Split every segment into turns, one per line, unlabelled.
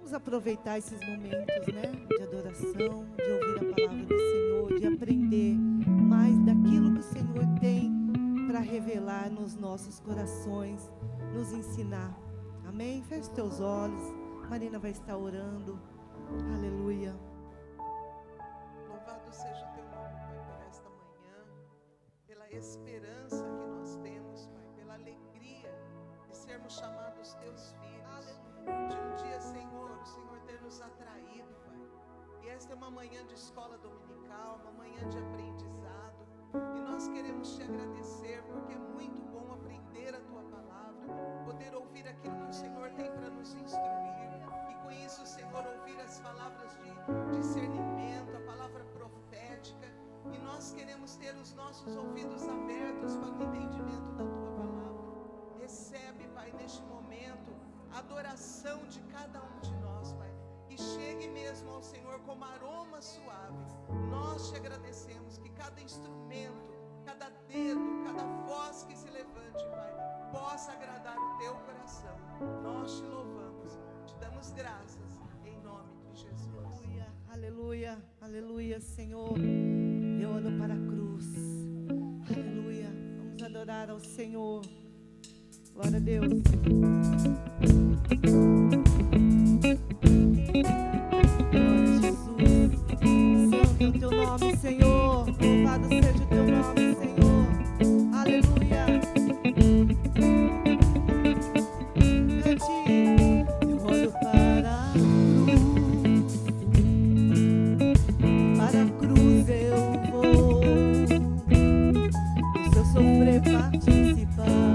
Vamos aproveitar esses momentos, né, de adoração, de ouvir a palavra do Senhor, de aprender mais daquilo que o Senhor tem para revelar nos nossos corações, nos ensinar. Amém? Feche teus olhos. Marina vai estar orando. Aleluia.
Louvado seja o teu nome, Pai, por esta manhã, pela esperança que nós temos, Pai, pela alegria de sermos chamados teus filhos. De um dia, Senhor, o Senhor ter nos atraído, Pai. E esta é uma manhã de escola dominical, uma manhã de aprendizado. E nós queremos te agradecer, porque é muito bom aprender a tua palavra, poder ouvir aquilo que o Senhor tem para nos instruir. E com isso, Senhor, ouvir as palavras de discernimento, a palavra profética. E nós queremos ter os nossos ouvidos abertos para o entendimento da tua palavra. Recebe, Pai, neste momento, a adoração de cada um de nós, Pai. E chegue mesmo ao Senhor como aroma suave. Nós te agradecemos que cada instrumento, cada dedo, cada voz que se levante, Pai, possa agradar o teu coração. Nós te louvamos, te damos graças, em nome de Jesus.
Aleluia, aleluia, aleluia, Senhor. Eu olho para a cruz. Aleluia. Vamos adorar ao Senhor. Glória a Deus. Glória a Jesus. Santo é o teu nome, Senhor. Louvado seja o teu nome, Senhor. Aleluia. Cante. Eu olho para a cruz eu vou. Do seu sofrer participar.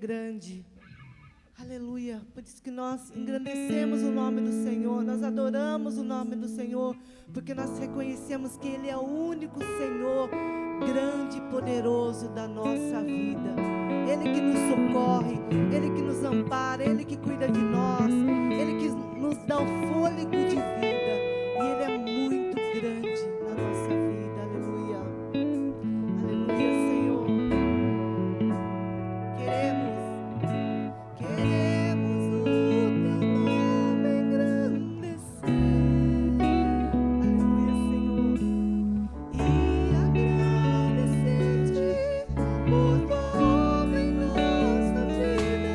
grande. Aleluia. Por isso que nós engrandecemos o nome do Senhor, nós adoramos o nome do Senhor, porque nós reconhecemos que Ele é o único Senhor grande e poderoso da nossa vida. Ele que nos socorre, Ele que nos ampara, Ele que cuida de nós, Ele que nos dá o fôlego de vida. E Ele é muito grande na nossa vida. Aleluia. Aleluia, Senhor. Queremos o Teu nome engrandecer. Aleluia, Senhor. E agradecer-te por Tua obra em nossa vida.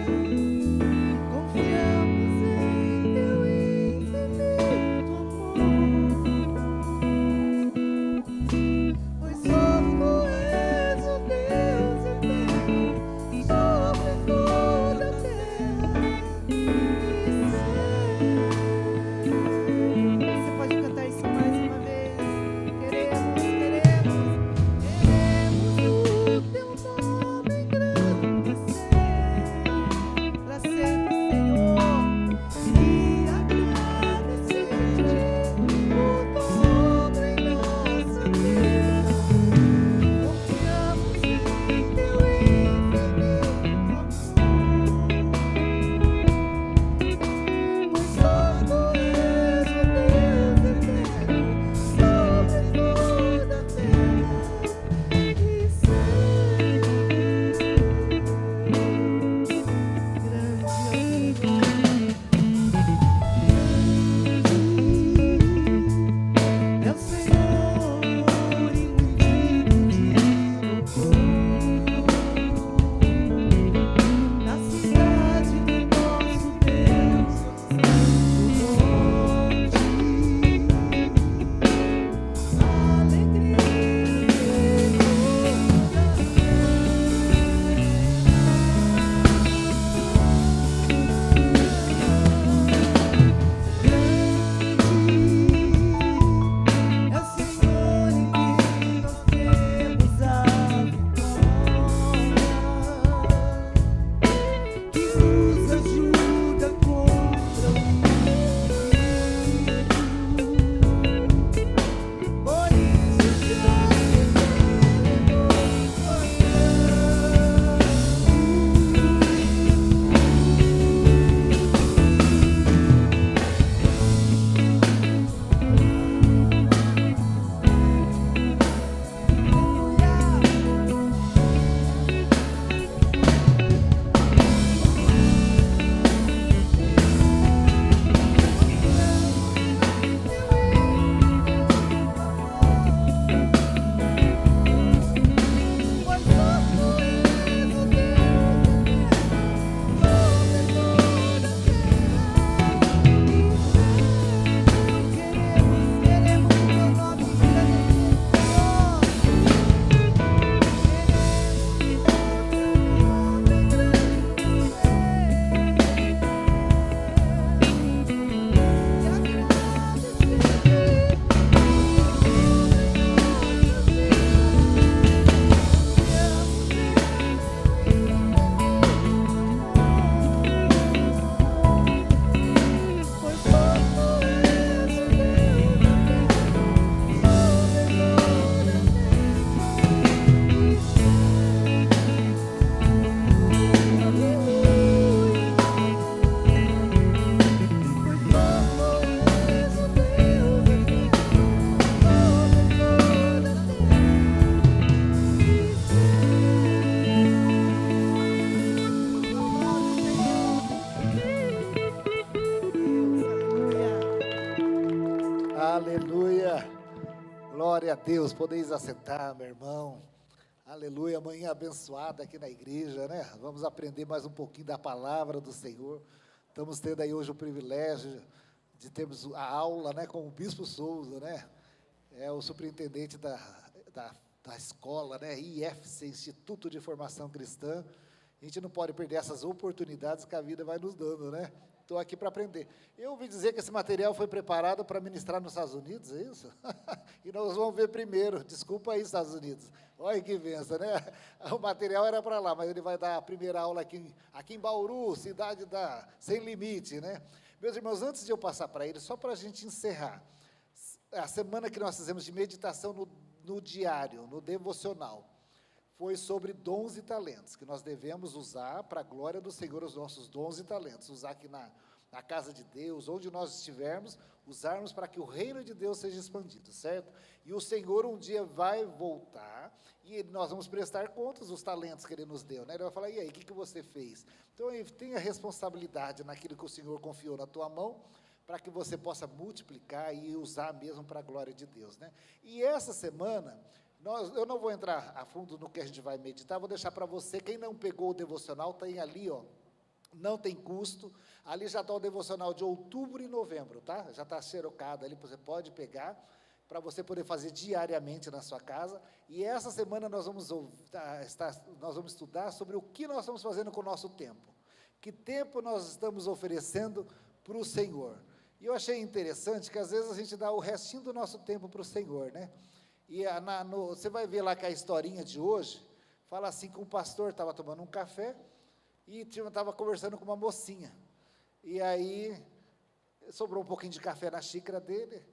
Confiamos em Teu infinito amor, pois só Tu és o Deus eterno sobre toda a terra e céu. Você pode cantar isso mais uma vez? Queremos o Teu nome engrandecer para sempre, Senhor, e agradecer-te por Tua obra em nossa vida. Confiamos em Teu infinito amor, pois só Tu és o Deus eterno sobre toda a terra e céu. É o Senhor e muito digno de louvor. Na cidade do nosso Deus, no monte, alegria é o Senhor em quem nós temos a vitória, que nos ajuda contra o inimigo. Por isso te
Aleluia. Glória a Deus. Podeis assentar, meu irmão. Aleluia. Manhã abençoada aqui na igreja, né? Vamos aprender mais um pouquinho da palavra do Senhor. Estamos tendo aí hoje o privilégio de termos a aula, né, com o Bispo Souza, né? É o superintendente da escola, né? IFC, Instituto de Formação Cristã. A gente não pode perder essas oportunidades que a vida vai nos dando, né? Estou aqui para aprender. Eu ouvi dizer que esse material foi preparado para ministrar nos Estados Unidos, é isso? E nós vamos ver primeiro. Desculpa aí, Estados Unidos. Olha que benção, né? O material era para lá, mas ele vai dar a primeira aula aqui em Bauru, cidade sem limite, né? Meus irmãos, antes de eu passar para ele, só para a gente encerrar, a semana que nós fizemos de meditação no diário, no devocional, foi sobre dons e talentos, que nós devemos usar para a glória do Senhor os nossos dons e talentos, usar aqui na casa de Deus, onde nós estivermos, usarmos para que o reino de Deus seja expandido, certo? E o Senhor um dia vai voltar, e nós vamos prestar contas dos talentos que Ele nos deu, né? Ele vai falar, e aí, o que você fez? Então, tenha responsabilidade naquilo que o Senhor confiou na tua mão, para que você possa multiplicar e usar mesmo para a glória de Deus, né? E essa semana, eu não vou entrar a fundo no que a gente vai meditar, vou deixar para você, quem não pegou o devocional, tem ali, ó, não tem custo, ali já está o devocional de outubro e novembro, tá? Já está xerocado ali, você pode pegar, para você poder fazer diariamente na sua casa, e essa semana nós vamos estudar sobre o que nós estamos fazendo com o nosso tempo, que tempo nós estamos oferecendo para o Senhor. E eu achei interessante que às vezes a gente dá o restinho do nosso tempo para o Senhor, né? E você vai ver lá que a historinha de hoje, fala assim que um pastor estava tomando um café, e estava conversando com uma mocinha, e aí sobrou um pouquinho de café na xícara dele,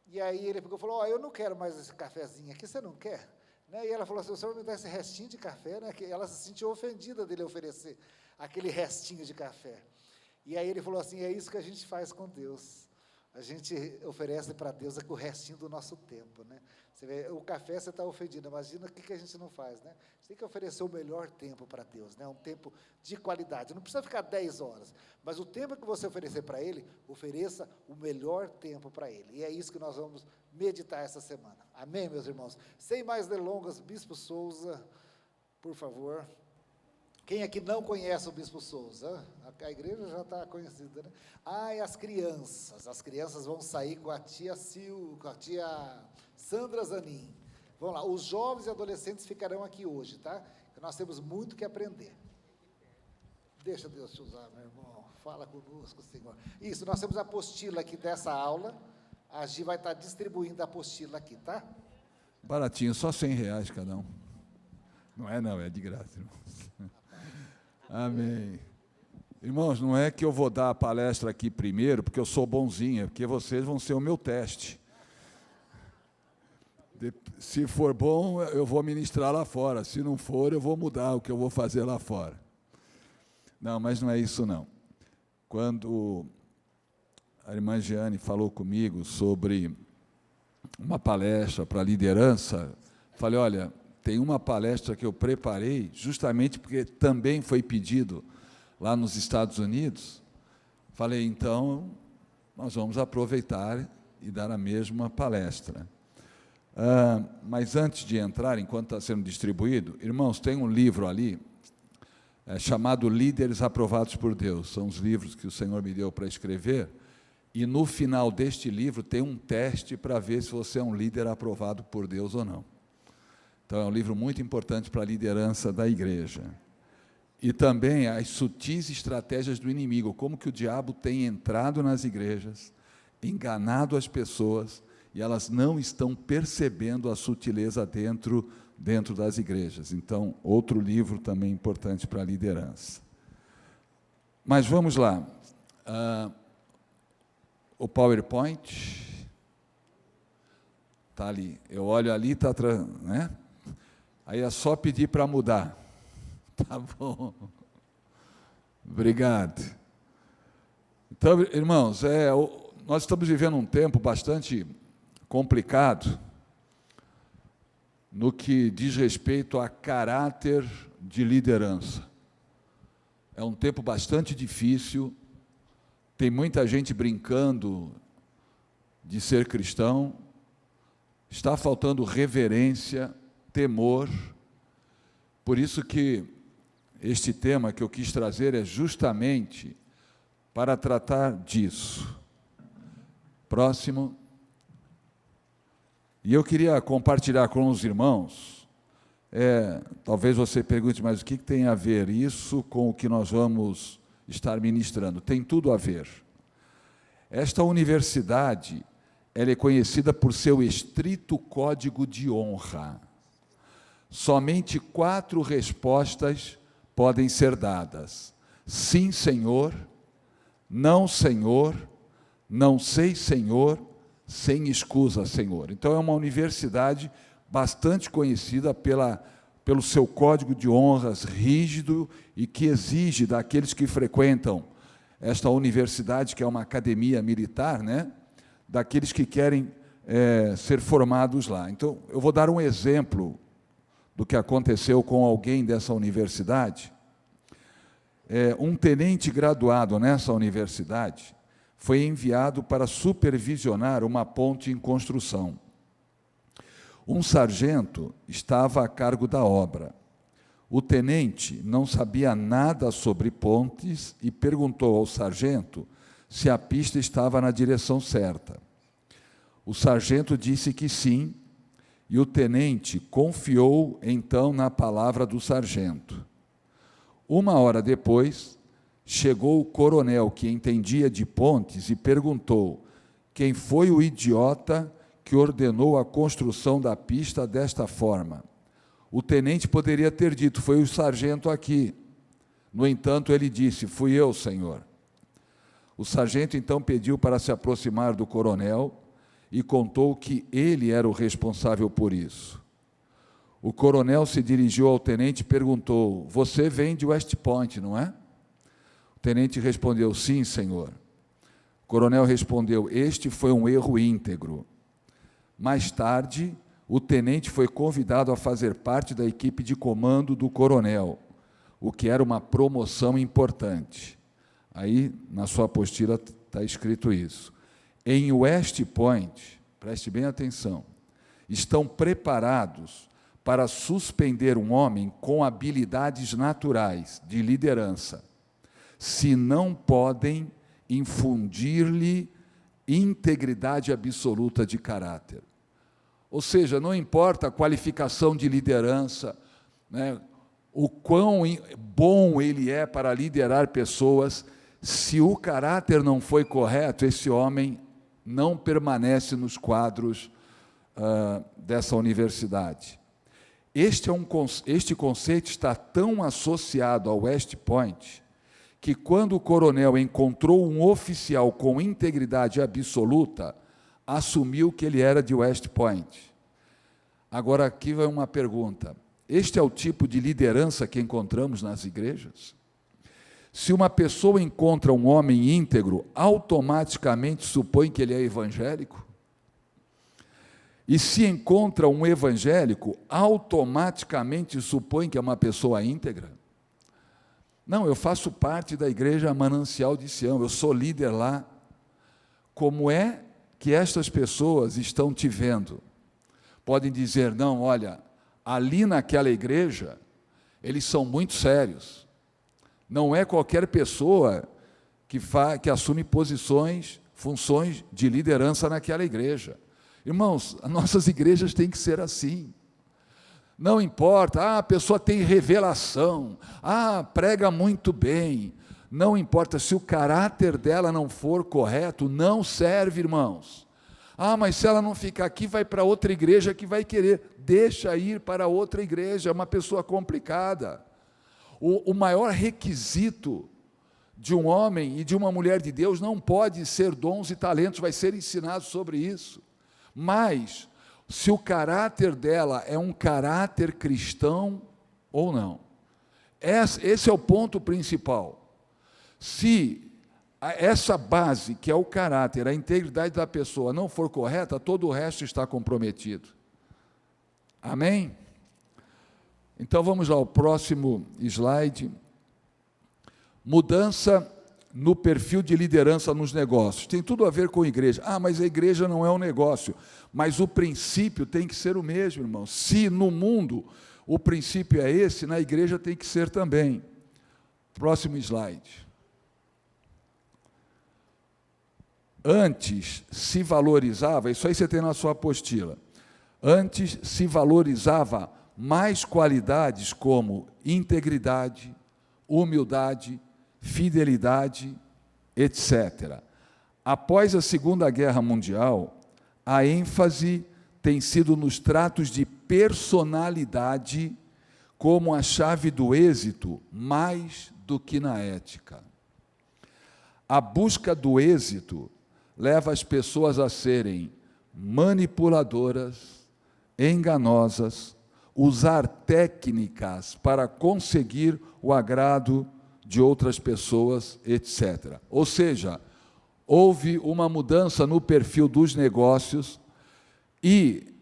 e aí ele falou, eu não quero mais esse cafezinho aqui, você não quer? Né? E ela falou assim, o senhor me dá esse restinho de café, né? Que ela se sentiu ofendida dele oferecer aquele restinho de café. E aí ele falou assim, é isso que a gente faz com Deus, a gente oferece para Deus o restinho do nosso tempo, né? Você vê, o café você está ofendido, imagina o que a gente não faz, né? Você tem que oferecer o melhor tempo para Deus, né? Um tempo de qualidade, não precisa ficar 10 horas, mas o tempo que você oferecer para Ele, ofereça o melhor tempo para Ele, e é isso que nós vamos meditar essa semana, amém, meus irmãos? Sem mais delongas, Bispo Souza, por favor. Quem aqui não conhece o Bispo Souza? A igreja já está conhecida, né? E as crianças vão sair com a tia com a tia Sandra Zanin. Vamos lá, os jovens e adolescentes ficarão aqui hoje, tá? Nós temos muito que aprender. Deixa Deus te usar, meu irmão, fala conosco, Senhor. Isso, nós temos a apostila aqui dessa aula, a Gi vai estar distribuindo a apostila aqui, tá?
Baratinho, só R$100 cada um. Não, é de graça, irmãos. Amém. Irmãos, não é que eu vou dar a palestra aqui primeiro, porque eu sou bonzinho, é porque vocês vão ser o meu teste. Se for bom, eu vou ministrar lá fora. Se não for, eu vou mudar o que eu vou fazer lá fora. Não, mas não é isso, não. Quando a irmã Jeane falou comigo sobre uma palestra para liderança, falei, olha, tem uma palestra que eu preparei, justamente porque também foi pedido lá nos Estados Unidos. Falei, então, nós vamos aproveitar e dar a mesma palestra. Mas antes de entrar, enquanto está sendo distribuído, irmãos, tem um livro ali, chamado Líderes Aprovados por Deus. São os livros que o Senhor me deu para escrever, e no final deste livro tem um teste para ver se você é um líder aprovado por Deus ou não. Então, é um livro muito importante para a liderança da igreja. E também as sutis estratégias do inimigo, como que o diabo tem entrado nas igrejas, enganado as pessoas, e elas não estão percebendo a sutileza dentro das igrejas. Então, outro livro também importante para a liderança. Mas vamos lá. O PowerPoint está ali. Eu olho ali, está, né? Aí é só pedir para mudar. Tá bom. Obrigado. Então, irmãos, nós estamos vivendo um tempo bastante complicado no que diz respeito a caráter de liderança. É um tempo bastante difícil, tem muita gente brincando de ser cristão, está faltando reverência, temor. Por isso que este tema que eu quis trazer é justamente para tratar disso. Próximo. E eu queria compartilhar com os irmãos, talvez você pergunte, mas o que tem a ver isso com o que nós vamos estar ministrando, tem tudo a ver. Esta universidade, ela é conhecida por seu estrito código de honra. Somente 4 respostas podem ser dadas: sim, Senhor, não, Senhor, não sei, Senhor, sem escusa, Senhor. Então, é uma universidade bastante conhecida pelo seu código de honras rígido e que exige daqueles que frequentam esta universidade, que é uma academia militar, né? Daqueles que querem ser formados lá. Então, eu vou dar um exemplo do que aconteceu com alguém dessa universidade. Um tenente graduado nessa universidade foi enviado para supervisionar uma ponte em construção. Um sargento estava a cargo da obra. O tenente não sabia nada sobre pontes e perguntou ao sargento se a pista estava na direção certa. O sargento disse que sim, e o tenente confiou então na palavra do sargento. 1 hora depois, chegou o coronel, que entendia de pontes, e perguntou: quem foi o idiota que ordenou a construção da pista desta forma? O tenente poderia ter dito: foi o sargento aqui. No entanto, ele disse: fui eu, senhor. O sargento então pediu para se aproximar do coronel e contou que ele era o responsável por isso. O coronel se dirigiu ao tenente e perguntou: você vem de West Point, não é? O tenente respondeu: sim, senhor. O coronel respondeu: este foi um erro íntegro. Mais tarde, o tenente foi convidado a fazer parte da equipe de comando do coronel, o que era uma promoção importante. Aí, na sua apostila, está escrito isso. Em West Point, preste bem atenção, estão preparados para suspender um homem com habilidades naturais de liderança, se não podem infundir-lhe integridade absoluta de caráter. Ou seja, não importa a qualificação de liderança, né, o quão bom ele é para liderar pessoas, se o caráter não foi correto, esse homem não permanece nos quadros dessa universidade. Este conceito está tão associado ao West Point, que quando o coronel encontrou um oficial com integridade absoluta, assumiu que ele era de West Point. Agora, aqui vai uma pergunta: este é o tipo de liderança que encontramos nas igrejas? Se uma pessoa encontra um homem íntegro, automaticamente supõe que ele é evangélico? E se encontra um evangélico, automaticamente supõe que é uma pessoa íntegra? Não, eu faço parte da igreja Manancial de Sião, eu sou líder lá. Como é que estas pessoas estão te vendo? Podem dizer: não, olha, ali naquela igreja, eles são muito sérios. Não é qualquer pessoa que assume funções de liderança naquela igreja. Irmãos, as nossas igrejas têm que ser assim. Não importa, a pessoa tem revelação, prega muito bem. Não importa, se o caráter dela não for correto, não serve, irmãos. Mas se ela não ficar aqui, vai para outra igreja que vai querer. Deixa ir para outra igreja, é uma pessoa complicada. O maior requisito de um homem e de uma mulher de Deus não pode ser dons e talentos, vai ser ensinado sobre isso. Mas, se o caráter dela é um caráter cristão ou não. Esse é o ponto principal. Se essa base, que é o caráter, a integridade da pessoa, não for correta, todo o resto está comprometido. Amém? Então, vamos lá, o próximo slide. Mudança no perfil de liderança nos negócios. Tem tudo a ver com a igreja. Mas a igreja não é um negócio. Mas o princípio tem que ser o mesmo, irmão. Se no mundo o princípio é esse, na igreja tem que ser também. Próximo slide. Antes se valorizava, isso aí você tem na sua apostila, antes se valorizava mais qualidades como integridade, humildade, fidelidade, etc. Após a Segunda Guerra Mundial, a ênfase tem sido nos tratos de personalidade como a chave do êxito, mais do que na ética. A busca do êxito leva as pessoas a serem manipuladoras, enganosas, usar técnicas para conseguir o agrado de outras pessoas, etc. Ou seja, houve uma mudança no perfil dos negócios e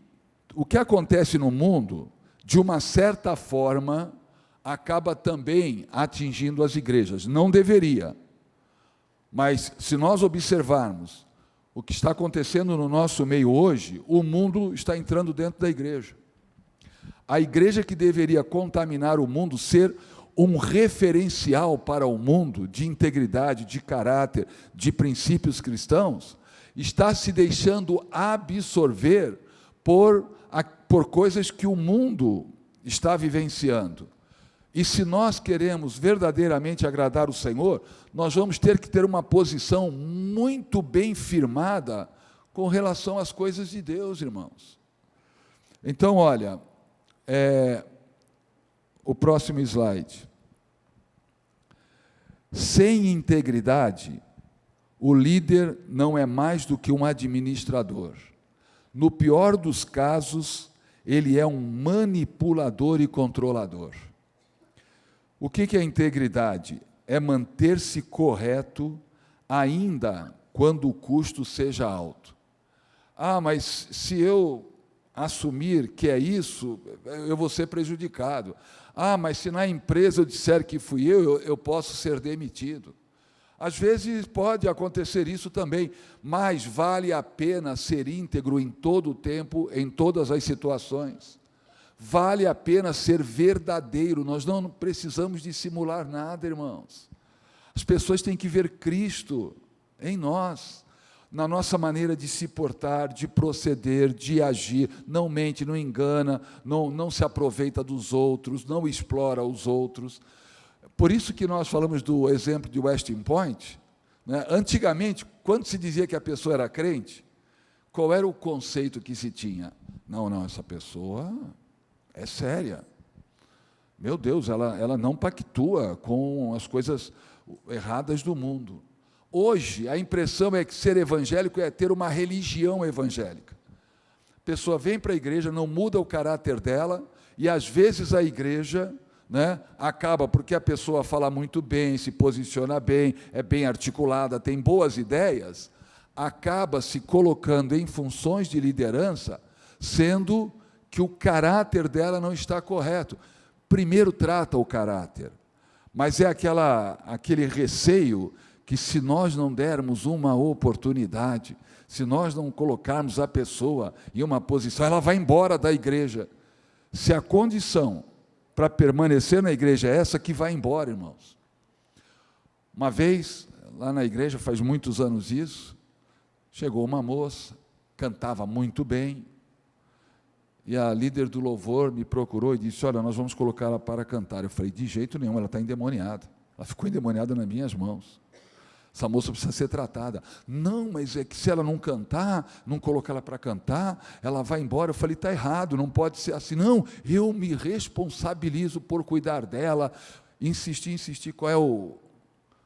o que acontece no mundo, de uma certa forma, acaba também atingindo as igrejas. Não deveria, mas se nós observarmos o que está acontecendo no nosso meio hoje, o mundo está entrando dentro da igreja. A igreja que deveria contaminar o mundo, ser um referencial para o mundo de integridade, de caráter, de princípios cristãos, está se deixando absorver por coisas que o mundo está vivenciando. E se nós queremos verdadeiramente agradar o Senhor, nós vamos ter que ter uma posição muito bem firmada com relação às coisas de Deus, irmãos. Então, olha, o próximo slide. Sem integridade, o líder não é mais do que um administrador. No pior dos casos, ele é um manipulador e controlador. O que é integridade? É manter-se correto, ainda quando o custo seja alto. Ah, mas se eu assumir que é isso, eu vou ser prejudicado. Ah, mas se na empresa eu disser que fui eu posso ser demitido. Às vezes pode acontecer isso também, mas vale a pena ser íntegro em todo o tempo, em todas as situações. Vale a pena ser verdadeiro, nós não precisamos dissimular nada, irmãos. As pessoas têm que ver Cristo em nós, na nossa maneira de se portar, de proceder, de agir, não mente, não engana, não se aproveita dos outros, não explora os outros. Por isso que nós falamos do exemplo de West Point, né? Antigamente, quando se dizia que a pessoa era crente, qual era o conceito que se tinha? Não, essa pessoa é séria. Meu Deus, ela não pactua com as coisas erradas do mundo. Hoje, a impressão é que ser evangélico é ter uma religião evangélica. A pessoa vem para a igreja, não muda o caráter dela, e às vezes a igreja, né, acaba, porque a pessoa fala muito bem, se posiciona bem, é bem articulada, tem boas ideias, acaba se colocando em funções de liderança, sendo que o caráter dela não está correto. Primeiro trata o caráter, mas é aquele receio que, se nós não dermos uma oportunidade, se nós não colocarmos a pessoa em uma posição, ela vai embora da igreja. Se a condição para permanecer na igreja é essa, que vai embora, irmãos. Uma vez, lá na igreja, faz muitos anos isso, chegou uma moça, cantava muito bem, e a líder do louvor me procurou e disse: olha, nós vamos colocá-la para cantar. Eu falei: de jeito nenhum, ela está endemoniada. Ela ficou endemoniada nas minhas mãos. Essa moça precisa ser tratada. Não, mas é que se ela não cantar, não colocar ela para cantar, ela vai embora. Eu falei: está errado, não pode ser assim. Não, eu me responsabilizo por cuidar dela. Insisti. Qual é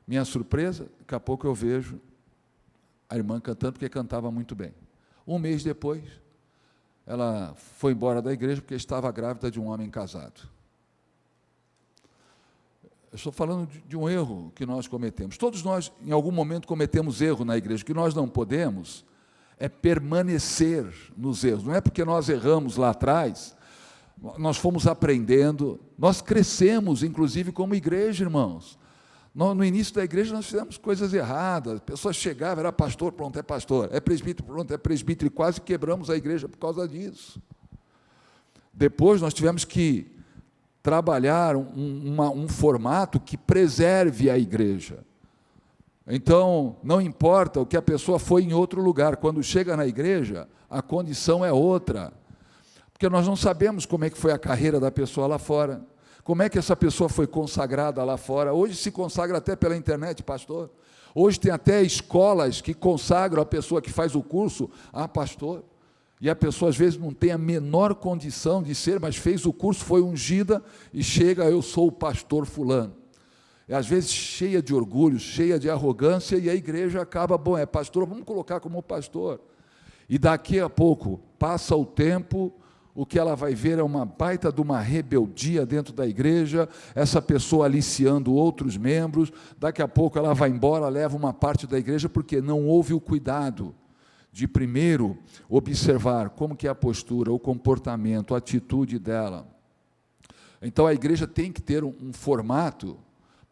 minha surpresa? Daqui a pouco eu vejo a irmã cantando, porque cantava muito bem. Um mês depois, ela foi embora da igreja porque estava grávida de um homem casado. Eu estou falando de um erro que nós cometemos. Todos nós, em algum momento, cometemos erro na igreja. O que nós não podemos é permanecer nos erros. Não é porque nós erramos lá atrás, nós fomos aprendendo, nós crescemos, inclusive, como igreja, irmãos. No início da igreja, nós fizemos coisas erradas. Pessoas chegavam, era pastor, pronto, é pastor. É presbítero, pronto, é presbítero. E quase quebramos a igreja por causa disso. Depois, nós tivemos que trabalhar um formato que preserve a igreja. Então, não importa o que a pessoa foi em outro lugar, quando chega na igreja, a condição é outra. Porque nós não sabemos como é que foi a carreira da pessoa lá fora, Como é que essa pessoa foi consagrada lá fora? Hoje se consagra até pela internet, pastor. Hoje tem até escolas que consagram a pessoa que faz o curso a pastor. E a pessoa às vezes não tem a menor condição de ser, mas fez o curso, foi ungida e chega, eu sou o pastor fulano. E às vezes cheia de orgulho, cheia de arrogância, e a igreja acaba, bom, é pastor, vamos colocar como pastor. E daqui a pouco, passa o tempo, o que ela vai ver é uma baita de uma rebeldia dentro da igreja, essa pessoa aliciando outros membros, daqui a pouco ela vai embora, leva uma parte da igreja, porque não houve o cuidado de primeiro observar como que é a postura, o comportamento, a atitude dela. Então a igreja tem que ter um formato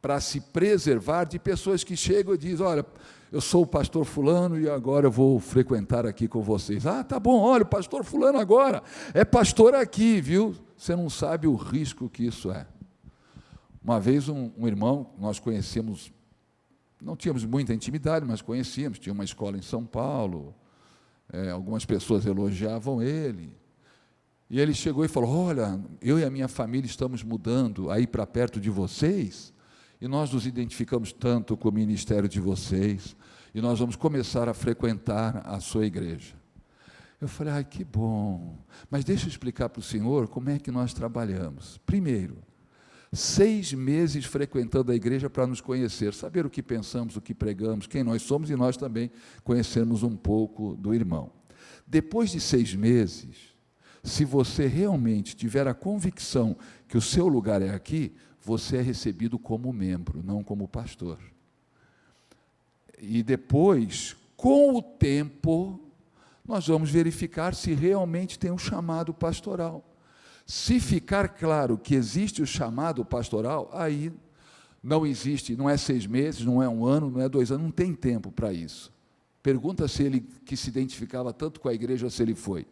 para se preservar de pessoas que chegam e dizem, olha, eu sou o pastor fulano e agora eu vou frequentar aqui com vocês. Ah, tá bom, olha, o pastor fulano agora é pastor aqui, viu? Você não sabe o risco que isso é. Uma vez um irmão, nós conhecemos, não tínhamos muita intimidade, mas conhecíamos, tinha uma escola em São Paulo, algumas pessoas elogiavam ele, e ele chegou e falou, olha, eu e a minha família estamos mudando aí para perto de vocês, e nós nos identificamos tanto com o ministério de vocês, e nós vamos começar a frequentar a sua igreja. Eu falei, ai, que bom, mas deixa eu explicar para o senhor como é que nós trabalhamos. Primeiro, 6 meses frequentando a igreja para nos conhecer, saber o que pensamos, o que pregamos, quem nós somos, e nós também conhecermos um pouco do irmão. Depois de 6 meses, se você realmente tiver a convicção que o seu lugar é aqui, você é recebido como membro, não como pastor. E depois, com o tempo, nós vamos verificar se realmente tem um chamado pastoral. Se ficar claro que existe o chamado pastoral, aí não existe, não é 6 meses, não é 1 ano, não é 2 anos, não tem tempo para isso. Pergunta se ele, que se identificava tanto com a igreja, se ele foi.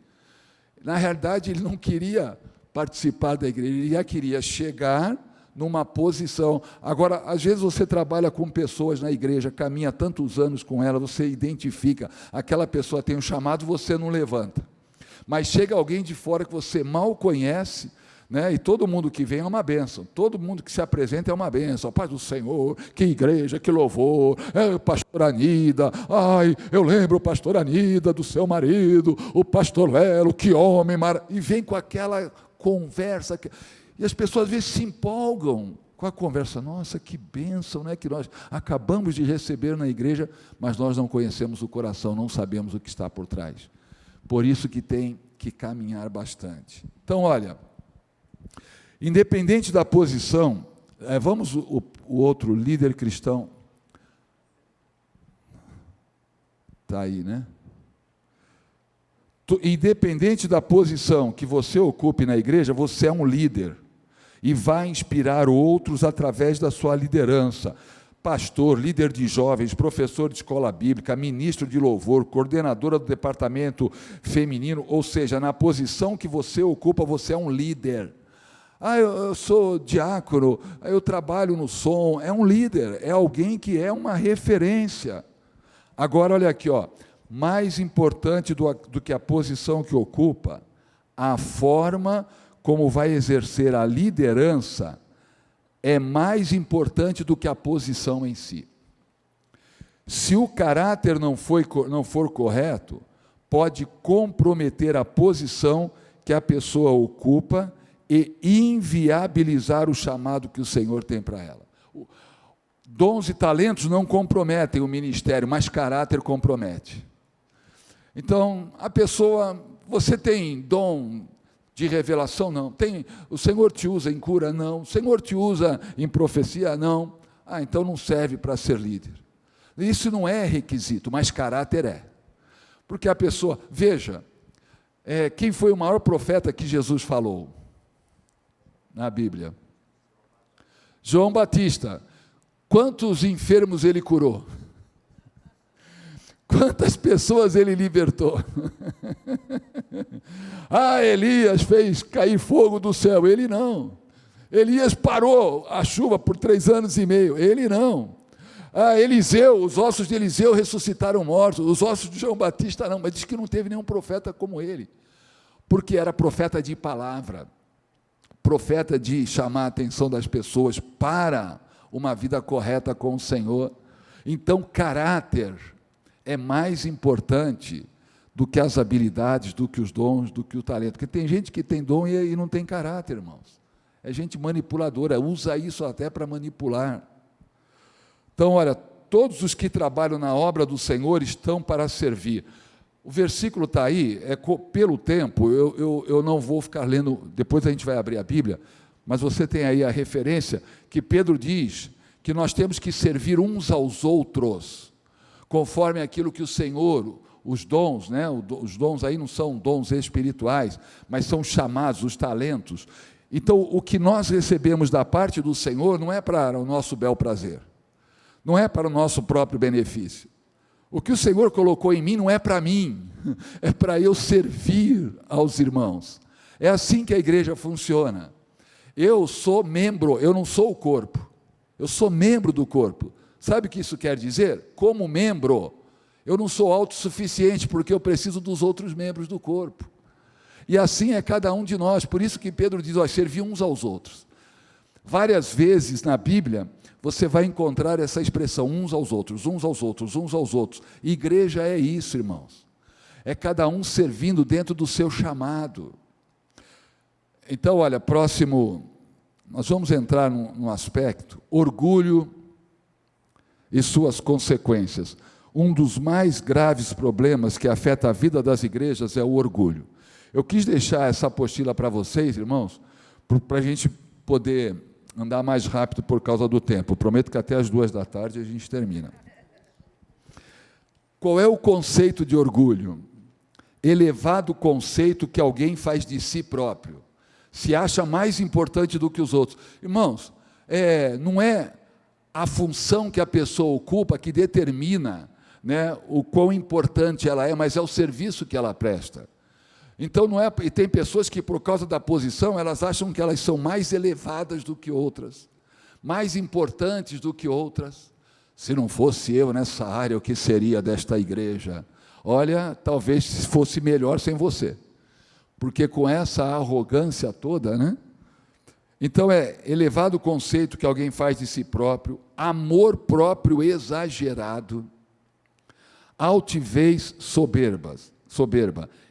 Na realidade, ele não queria participar da igreja, ele já queria chegar numa posição. Agora, às vezes você trabalha com pessoas na igreja, caminha tantos anos com ela, você identifica, aquela pessoa tem um chamado, você não levanta. Mas chega alguém de fora que você mal conhece, né, e todo mundo que vem é uma bênção, todo mundo que se apresenta é uma bênção, paz do Senhor, que igreja, que louvor, pastor Anida, ai, eu lembro o pastor Anida do seu marido, o pastor Lelo, que homem maravilhoso, e vem com aquela conversa, e as pessoas às vezes se empolgam com a conversa, nossa, que bênção, né, que nós acabamos de receber na igreja, mas nós não conhecemos o coração, não sabemos o que está por trás. Por isso que tem que caminhar bastante. Então, olha, independente da posição, vamos o outro líder cristão, está aí, né? Independente da posição que você ocupe na igreja, você é um líder, e vai inspirar outros através da sua liderança. Pastor, líder de jovens, professor de escola bíblica, ministro de louvor, coordenadora do departamento feminino, ou seja, na posição que você ocupa, você é um líder. Ah, eu sou diácono, eu trabalho no som, é um líder, é alguém que é uma referência. Agora, olha aqui, ó, mais importante do que a posição que ocupa, a forma como vai exercer a liderança é mais importante do que a posição em si. Se o caráter não for correto, pode comprometer a posição que a pessoa ocupa e inviabilizar o chamado que o Senhor tem para ela. Dons e talentos não comprometem o ministério, mas caráter compromete. Então, a pessoa, você tem dom de revelação? Não. O Senhor te usa em cura? Não. O Senhor te usa em profecia? Não. Ah, então não serve para ser líder. Isso não é requisito, mas caráter é. Porque a pessoa, veja, quem foi o maior profeta que Jesus falou na Bíblia? João Batista. Quantos enfermos ele curou? Quantas pessoas ele libertou? Ah, Elias fez cair fogo do céu. Ele não. Elias parou a chuva por 3 anos e meio. Ele não. Ah, Eliseu, os ossos de Eliseu ressuscitaram mortos. Os ossos de João Batista não. Mas diz que não teve nenhum profeta como ele. Porque era profeta de palavra. profeta de chamar a atenção das pessoas para uma vida correta com o Senhor. Então, caráter é mais importante do que as habilidades, do que os dons, do que o talento. Porque tem gente que tem dom e não tem caráter, irmãos. É gente manipuladora, usa isso até para manipular. Então, olha, todos os que trabalham na obra do Senhor estão para servir. O versículo está aí, pelo tempo, eu não vou ficar lendo, depois a gente vai abrir a Bíblia, mas você tem aí a referência que Pedro diz que nós temos que servir uns aos outros, conforme aquilo que o Senhor, os dons, né, os dons aí não são dons espirituais, mas são chamados, os talentos. Então, o que nós recebemos da parte do Senhor não é para o nosso bel prazer, não é para o nosso próprio benefício. O que o Senhor colocou em mim não é para mim, é para eu servir aos irmãos. É assim que a igreja funciona. Eu sou membro, eu não sou o corpo, eu sou membro do corpo. Sabe o que isso quer dizer? Como membro, eu não sou autossuficiente, porque eu preciso dos outros membros do corpo. E assim é cada um de nós, por isso que Pedro diz, servir uns aos outros. Várias vezes na Bíblia, você vai encontrar essa expressão, uns aos outros, uns aos outros, uns aos outros. Igreja é isso, irmãos. É cada um servindo dentro do seu chamado. Então, olha, próximo, nós vamos entrar num aspecto, orgulho e suas consequências. Um dos mais graves problemas que afeta a vida das igrejas é o orgulho. Eu quis deixar essa apostila para vocês, irmãos, para a gente poder andar mais rápido por causa do tempo. Prometo que até as 14h a gente termina. Qual é o conceito de orgulho? Elevado conceito que alguém faz de si próprio. Se acha mais importante do que os outros. Irmãos, não é a função que a pessoa ocupa que determina, né, o quão importante ela é, mas é o serviço que ela presta. Então, e tem pessoas que, por causa da posição, elas acham que elas são mais elevadas do que outras, mais importantes do que outras. Se não fosse eu nessa área, o que seria desta igreja? Olha, talvez fosse melhor sem você, porque com essa arrogância toda, né? Então, é elevado o conceito que alguém faz de si próprio, amor próprio exagerado, altivez soberba.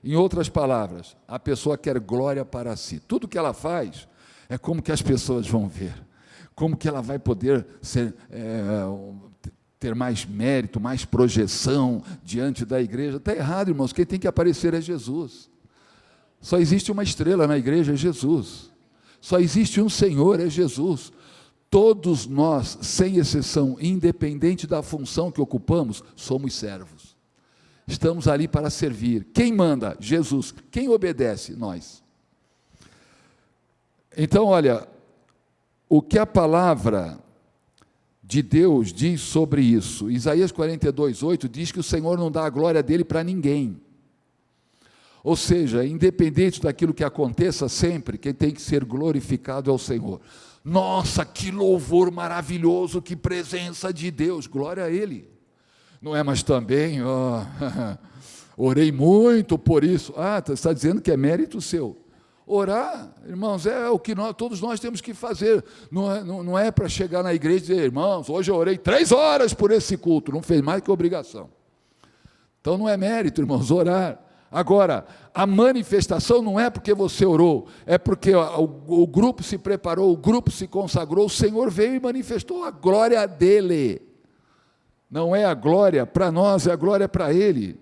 Em outras palavras, a pessoa quer glória para si. Tudo que ela faz é como que as pessoas vão ver, como que ela vai poder ter mais mérito, mais projeção diante da igreja. Está errado, irmãos, quem tem que aparecer é Jesus. Só existe uma estrela na igreja, é Jesus. Só existe um Senhor, é Jesus. Todos nós, sem exceção, independente da função que ocupamos, somos servos. Estamos ali para servir. Quem manda? Jesus. Quem obedece? Nós. Então, olha, o que a palavra de Deus diz sobre isso? Isaías 42:8 diz que o Senhor não dá a glória dele para ninguém. Ou seja, independente daquilo que aconteça sempre, quem tem que ser glorificado é o Senhor. Nossa, que louvor maravilhoso, que presença de Deus, glória a Ele. Não é, mas também, orei muito por isso. Você está dizendo que é mérito seu. Orar, irmãos, é o que todos nós temos que fazer. Não é para chegar na igreja e dizer, irmãos, hoje eu orei 3 horas por esse culto. Não fez mais que obrigação. Então não é mérito, irmãos, orar. Agora, a manifestação não é porque você orou, é porque o grupo se preparou, o grupo se consagrou, o Senhor veio e manifestou a glória dele. Não é a glória para nós, é a glória para Ele.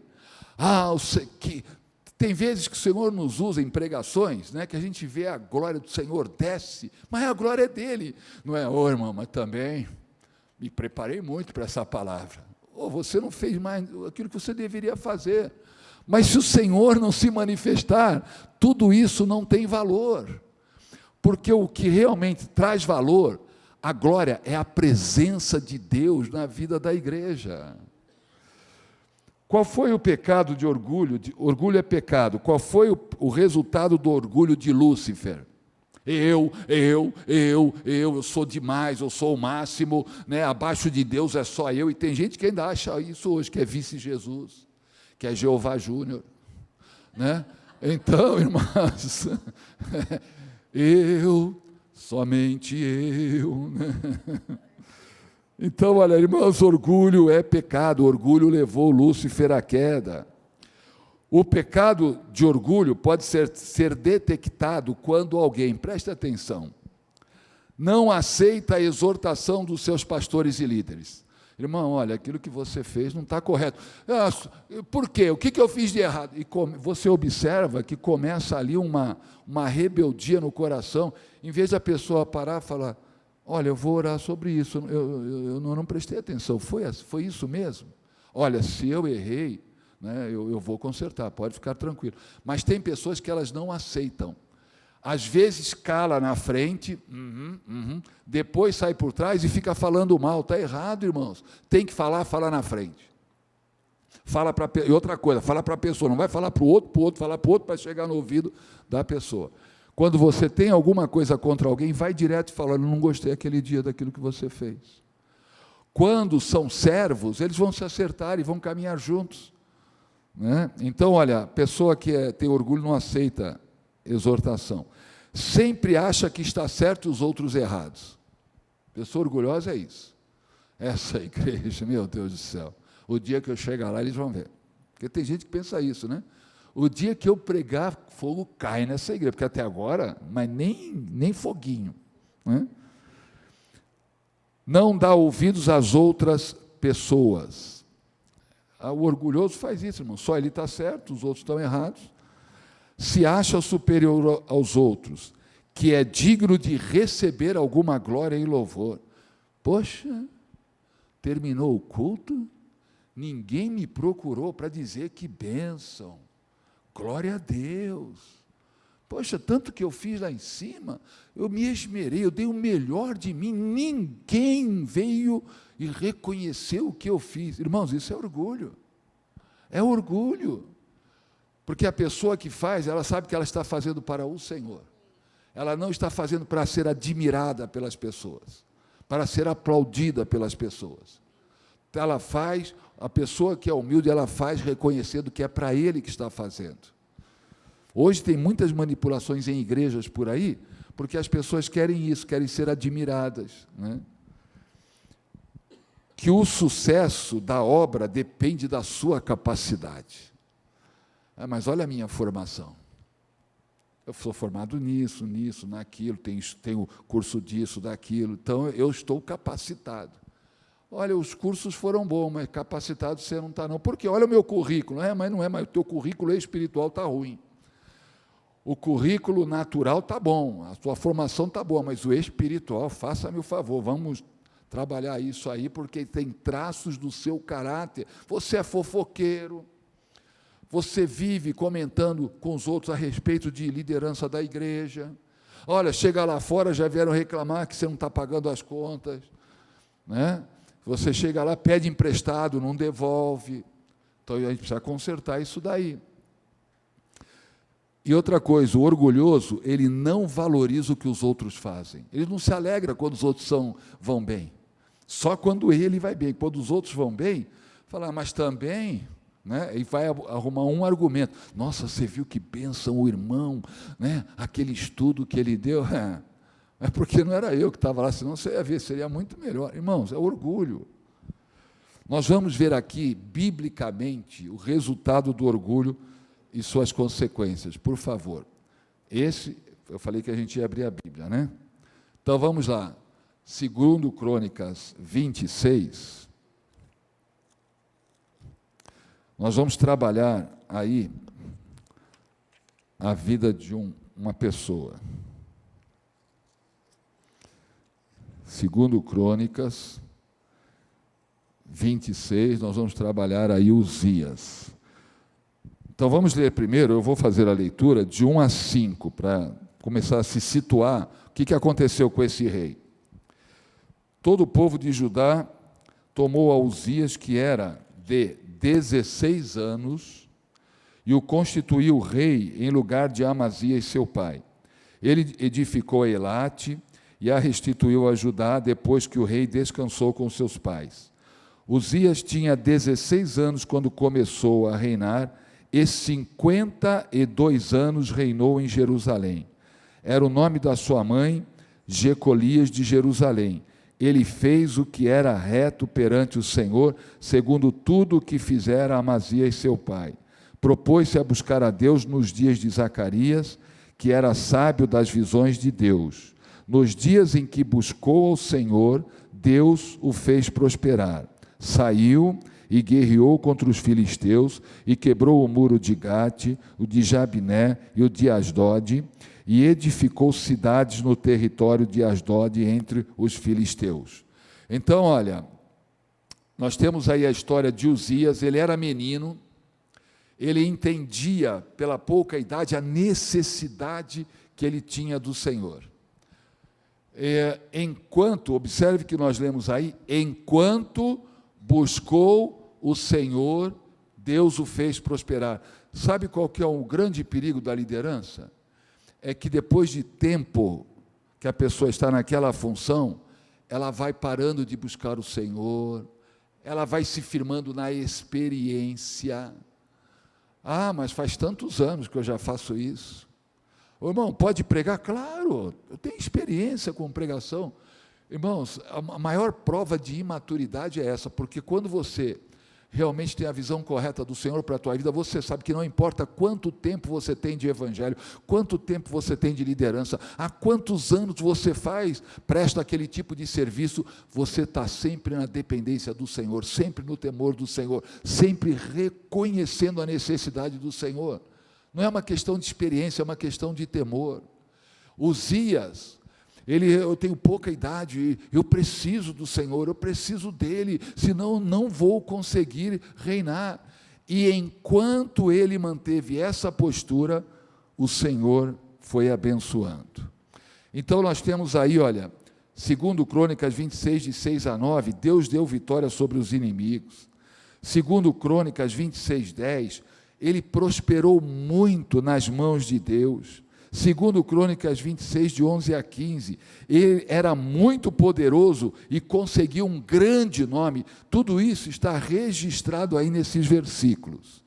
Tem vezes que o Senhor nos usa em pregações, né, que a gente vê a glória do Senhor desce, mas a glória é dele. Não é, irmão, mas também me preparei muito para essa palavra. Você não fez mais aquilo que você deveria fazer. Mas se o Senhor não se manifestar, tudo isso não tem valor. Porque o que realmente traz valor, a glória, é a presença de Deus na vida da igreja. Qual foi o pecado de orgulho? Orgulho é pecado. Qual foi o resultado do orgulho de Lúcifer? Eu sou demais, eu sou o máximo, né? Abaixo de Deus é só eu. E tem gente que ainda acha isso hoje, que é vice-Jesus, que é Jeová Júnior, né? Então, irmãos, somente eu. Então, olha, irmãos, orgulho é pecado, orgulho levou Lúcifer à queda. O pecado de orgulho pode ser detectado quando alguém, presta atenção, não aceita a exortação dos seus pastores e líderes. Irmão, olha, aquilo que você fez não está correto. Por quê? O que eu fiz de errado? E você observa que começa ali uma rebeldia no coração, em vez da pessoa parar e falar, olha, eu vou orar sobre isso, eu não prestei atenção, foi isso mesmo? Olha, se eu errei, né, eu vou consertar, pode ficar tranquilo. Mas tem pessoas que elas não aceitam. Às vezes cala na frente, depois sai por trás e fica falando mal. Está errado, irmãos. Tem que falar na frente. E outra coisa, fala para a pessoa, não vai falar para o outro, falar para o outro para chegar no ouvido da pessoa. Quando você tem alguma coisa contra alguém, vai direto falando, não gostei aquele dia daquilo que você fez. Quando são servos, eles vão se acertar e vão caminhar juntos. Né? Então, olha, a pessoa que tem orgulho não aceita exortação. Sempre acha que está certo e os outros errados. Pessoa orgulhosa é isso. Essa igreja, meu Deus do céu, o dia que eu chegar lá, eles vão ver. Porque tem gente que pensa isso, né? O dia que eu pregar, fogo cai nessa igreja, porque até agora, mas nem foguinho. Né? Não dá ouvidos às outras pessoas. O orgulhoso faz isso, irmão. Só ele está certo, os outros estão errados. Se acha superior aos outros, que é digno de receber alguma glória e louvor. Poxa, terminou o culto, ninguém me procurou para dizer que bênção, glória a Deus. Poxa, tanto que eu fiz lá em cima, eu me esmerei, eu dei o melhor de mim, ninguém veio e reconheceu o que eu fiz. Irmãos, isso é orgulho. É orgulho. Porque a pessoa que faz, ela sabe que ela está fazendo para o Senhor. Ela não está fazendo para ser admirada pelas pessoas, para ser aplaudida pelas pessoas. Ela faz, a pessoa que é humilde, ela faz reconhecendo que é para Ele que está fazendo. Hoje tem muitas manipulações em igrejas por aí, porque as pessoas querem isso, querem ser admiradas. Né? Que o sucesso da obra depende da sua capacidade. Mas olha a minha formação. Eu sou formado nisso, naquilo, tenho curso disso, daquilo, então eu estou capacitado. Olha, os cursos foram bons, mas capacitado você não está não. Porque olha o meu currículo, mas não é, mas o teu currículo espiritual está ruim. O currículo natural está bom, a sua formação está boa, mas o espiritual, faça-me o favor, vamos trabalhar isso aí, porque tem traços do seu caráter. Você é fofoqueiro, você vive comentando com os outros a respeito de liderança da igreja. Olha, chega lá fora, já vieram reclamar que você não está pagando as contas. Né? Você chega lá, pede emprestado, não devolve. Então, a gente precisa consertar isso daí. E outra coisa, o orgulhoso, ele não valoriza o que os outros fazem. Ele não se alegra quando os outros vão bem. Só quando ele vai bem. Quando os outros vão bem, fala, mas também... Né? E vai arrumar um argumento. Nossa, você viu que bênção o irmão, né? Aquele estudo que ele deu. É porque não era eu que estava lá, senão você ia ver, seria muito melhor. Irmãos, é orgulho. Nós vamos ver aqui, biblicamente, o resultado do orgulho e suas consequências. Por favor. Eu falei que a gente ia abrir a Bíblia, né? Então, vamos lá. 2 Crônicas 26... Nós vamos trabalhar aí a vida de uma pessoa. 2 Crônicas 26, nós vamos trabalhar aí Uzias. Então vamos ler primeiro, eu vou fazer a leitura de 1 a 5, para começar a se situar o que aconteceu com esse rei. Todo o povo de Judá tomou a Uzias, que era de 16 anos, e o constituiu rei em lugar de Amazias, seu pai. Ele edificou Elate e a restituiu a Judá depois que o rei descansou com seus pais. Uzias tinha 16 anos quando começou a reinar, e 52 anos reinou em Jerusalém. Era o nome da sua mãe, Jecolias de Jerusalém. Ele fez o que era reto perante o Senhor, segundo tudo o que fizera Amazias seu pai. Propôs-se a buscar a Deus nos dias de Zacarias, que era sábio das visões de Deus. Nos dias em que buscou ao Senhor, Deus o fez prosperar. Saiu e guerreou contra os filisteus, e quebrou o muro de Gate, o de Jabiné e o de Asdode, e edificou cidades no território de Asdode entre os filisteus. Então, olha, nós temos aí a história de Uzias. Ele era menino, ele entendia pela pouca idade a necessidade que ele tinha do Senhor. Observe que nós lemos aí, enquanto buscou o Senhor, Deus o fez prosperar. Sabe qual que é o grande perigo da liderança? É que depois de tempo que a pessoa está naquela função, ela vai parando de buscar o Senhor, ela vai se firmando na experiência. Ah, mas faz tantos anos que eu já faço isso. Ô, irmão, pode pregar? Claro, eu tenho experiência com pregação. Irmãos, a maior prova de imaturidade é essa, porque quando você realmente tem a visão correta do Senhor para a tua vida, você sabe que não importa quanto tempo você tem de evangelho, quanto tempo você tem de liderança, há quantos anos você presta aquele tipo de serviço, você está sempre na dependência do Senhor, sempre no temor do Senhor, sempre reconhecendo a necessidade do Senhor. Não é uma questão de experiência, é uma questão de temor. Uzias, eu tenho pouca idade, eu preciso do Senhor, eu preciso dele, senão não vou conseguir reinar. E enquanto ele manteve essa postura, o Senhor foi abençoando. Então nós temos aí, olha, segundo Crônicas 26, de 6 a 9, Deus deu vitória sobre os inimigos. Segundo Crônicas 26, 10, ele prosperou muito nas mãos de Deus. Segundo Crônicas 26, de 11 a 15, ele era muito poderoso e conseguiu um grande nome. Tudo isso está registrado aí nesses versículos.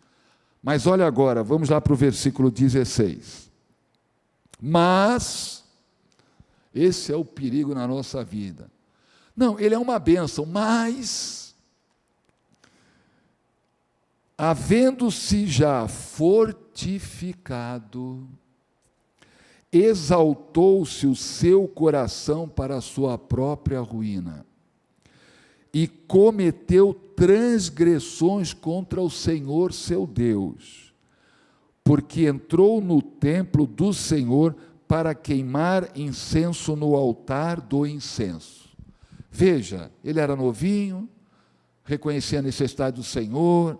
Mas olha agora, vamos lá para o versículo 16. Mas, esse é o perigo na nossa vida. Não, ele é uma bênção, mas, havendo-se já fortificado, exaltou-se o seu coração para a sua própria ruína, e cometeu transgressões contra o Senhor seu Deus, porque entrou no templo do Senhor para queimar incenso no altar do incenso. Veja, ele era novinho, reconhecia a necessidade do Senhor,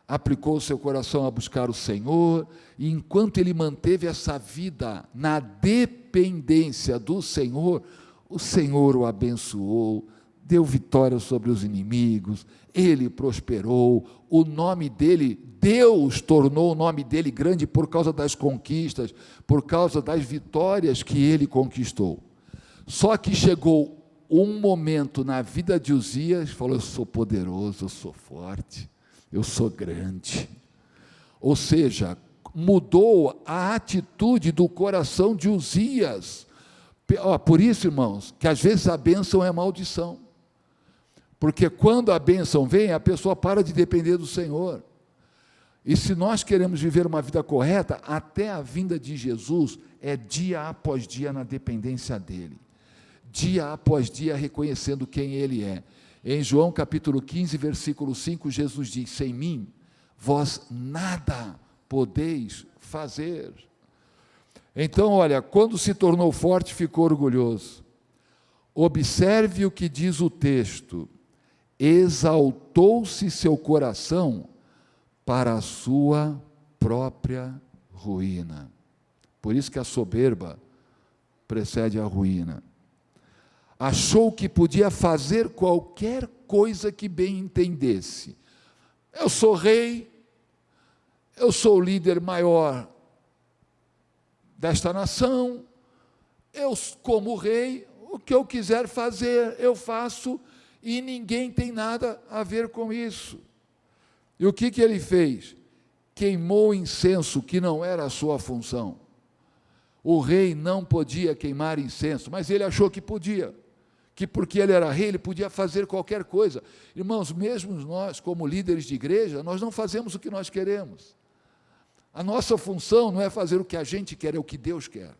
aplicou o seu coração a buscar o Senhor, e enquanto ele manteve essa vida na dependência do Senhor, o Senhor o abençoou, deu vitória sobre os inimigos, ele prosperou, o nome dele, Deus tornou o nome dele grande por causa das conquistas, por causa das vitórias que ele conquistou. Só que chegou um momento na vida de Uzias, falou: eu sou poderoso, eu sou forte, eu sou grande. Ou seja, mudou a atitude do coração de Uzias. Por isso, irmãos, que às vezes a bênção é maldição. Porque quando a bênção vem, a pessoa para de depender do Senhor. E se nós queremos viver uma vida correta, até a vinda de Jesus é dia após dia na dependência dele. Dia após dia reconhecendo quem ele é. Em João capítulo 15, versículo 5, Jesus diz: sem mim, vós nada podeis fazer. Então, olha, quando se tornou forte, ficou orgulhoso. Observe o que diz o texto: exaltou-se seu coração para a sua própria ruína. Por isso que a soberba precede a ruína. Achou que podia fazer qualquer coisa que bem entendesse. Eu sou rei, eu sou o líder maior desta nação, eu, como rei, o que eu quiser fazer, eu faço, e ninguém tem nada a ver com isso. E o que ele fez? Queimou incenso, que não era a sua função. o rei não podia queimar incenso, mas ele achou que podia, que porque ele era rei, ele podia fazer qualquer coisa. Irmãos, mesmo nós, como líderes de igreja, nós não fazemos o que nós queremos. A nossa função não é fazer o que a gente quer, é o que Deus quer.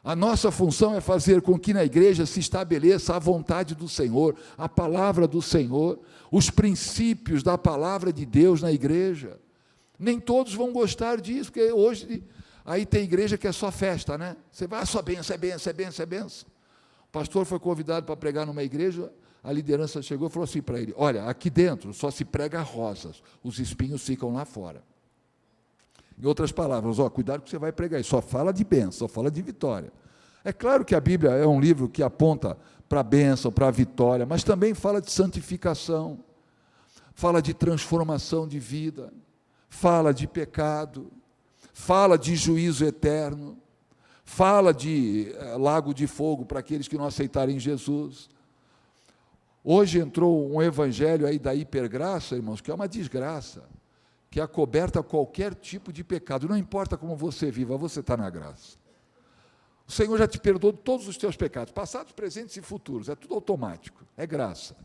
A nossa função é fazer com que na igreja se estabeleça a vontade do Senhor, a palavra do Senhor, os princípios da palavra de Deus na igreja. Nem todos vão gostar disso, porque hoje aí tem igreja que é só festa, né? Você vai, só benção, é benção, é benção, é benção. O pastor foi convidado para pregar numa igreja, a liderança chegou e falou assim para ele: olha, aqui dentro só se prega rosas, os espinhos ficam lá fora. Em outras palavras, cuidado que você vai pregar, só fala de bênção, só fala de vitória. É claro que a Bíblia é um livro que aponta para a bênção, para a vitória, mas também fala de santificação, fala de transformação de vida, fala de pecado, fala de juízo eterno, fala de lago de fogo para aqueles que não aceitarem Jesus. Hoje entrou um evangelho aí da hipergraça, irmãos, que é uma desgraça, que acoberta qualquer tipo de pecado. Não importa como você viva, você está na graça. O Senhor já te perdoou de todos os teus pecados, passados, presentes e futuros, é tudo automático, é graça.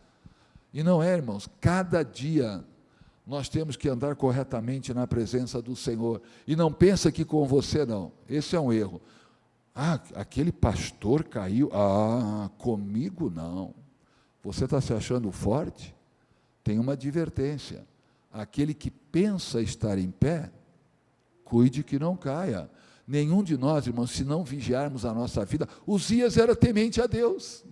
E não é, irmãos, cada dia nós temos que andar corretamente na presença do Senhor. E não pensa que com você não, esse é um erro. Aquele pastor caiu, comigo não. Você está se achando forte? Tem uma advertência. Aquele que pensa estar em pé, cuide que não caia. Nenhum de nós, irmãos, se não vigiarmos a nossa vida, Uzias era temente a Deus.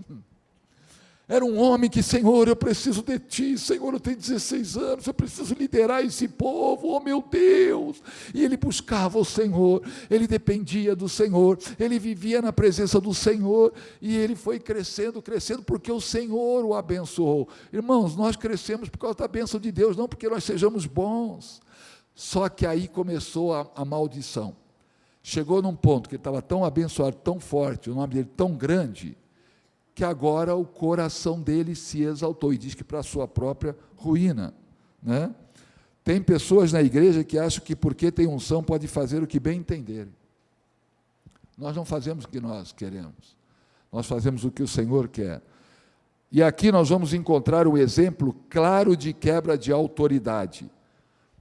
Era um homem que, Senhor, eu preciso de Ti, Senhor, eu tenho 16 anos, eu preciso liderar esse povo, oh meu Deus. E ele buscava o Senhor, ele dependia do Senhor, ele vivia na presença do Senhor, e ele foi crescendo, crescendo, porque o Senhor o abençoou. Irmãos, nós crescemos por causa da bênção de Deus, não porque nós sejamos bons. Só que aí começou a maldição. Chegou num ponto que ele estava tão abençoado, tão forte, o nome dele tão grande, que agora o coração dele se exaltou, e diz que para a sua própria ruína, né? Tem pessoas na igreja que acham que porque tem unção pode fazer o que bem entenderem. Nós não fazemos o que nós queremos, nós fazemos o que o Senhor quer. E aqui nós vamos encontrar o exemplo claro de quebra de autoridade.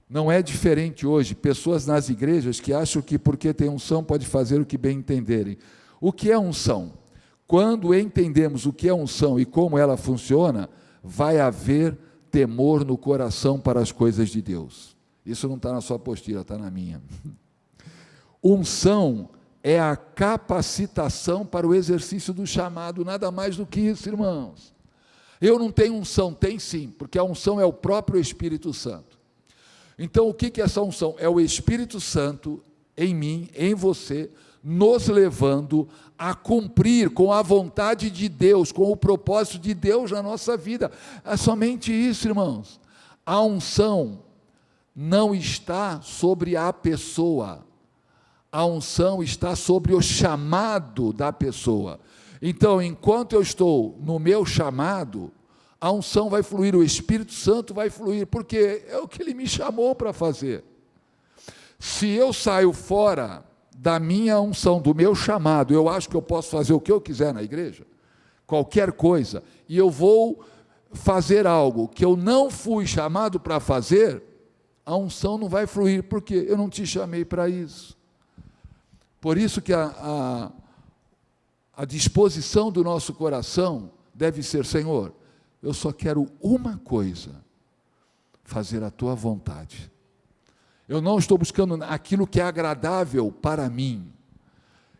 Não é diferente hoje, pessoas nas igrejas que acham que porque tem unção pode fazer o que bem entenderem. O que é unção? Quando entendemos o que é unção e como ela funciona, vai haver temor no coração para as coisas de Deus. Isso não está na sua apostila, está na minha. Unção é a capacitação para o exercício do chamado, nada mais do que isso, irmãos. Eu não tenho unção, tem sim, porque a unção é o próprio Espírito Santo. Então, o que é essa unção? É o Espírito Santo em mim, em você, nos levando a cumprir com a vontade de Deus, com o propósito de Deus na nossa vida. É somente isso, irmãos. A unção não está sobre a pessoa, a unção está sobre o chamado da pessoa. Então, enquanto eu estou no meu chamado, a unção vai fluir, o Espírito Santo vai fluir, porque é o que Ele me chamou para fazer. Se eu saio fora da minha unção, do meu chamado, eu acho que eu posso fazer o que eu quiser na igreja, qualquer coisa, e eu vou fazer algo que eu não fui chamado para fazer, a unção não vai fluir, porque eu não te chamei para isso. Por isso que a disposição do nosso coração deve ser: Senhor, eu só quero uma coisa, fazer a Tua vontade. Eu não estou buscando aquilo que é agradável para mim.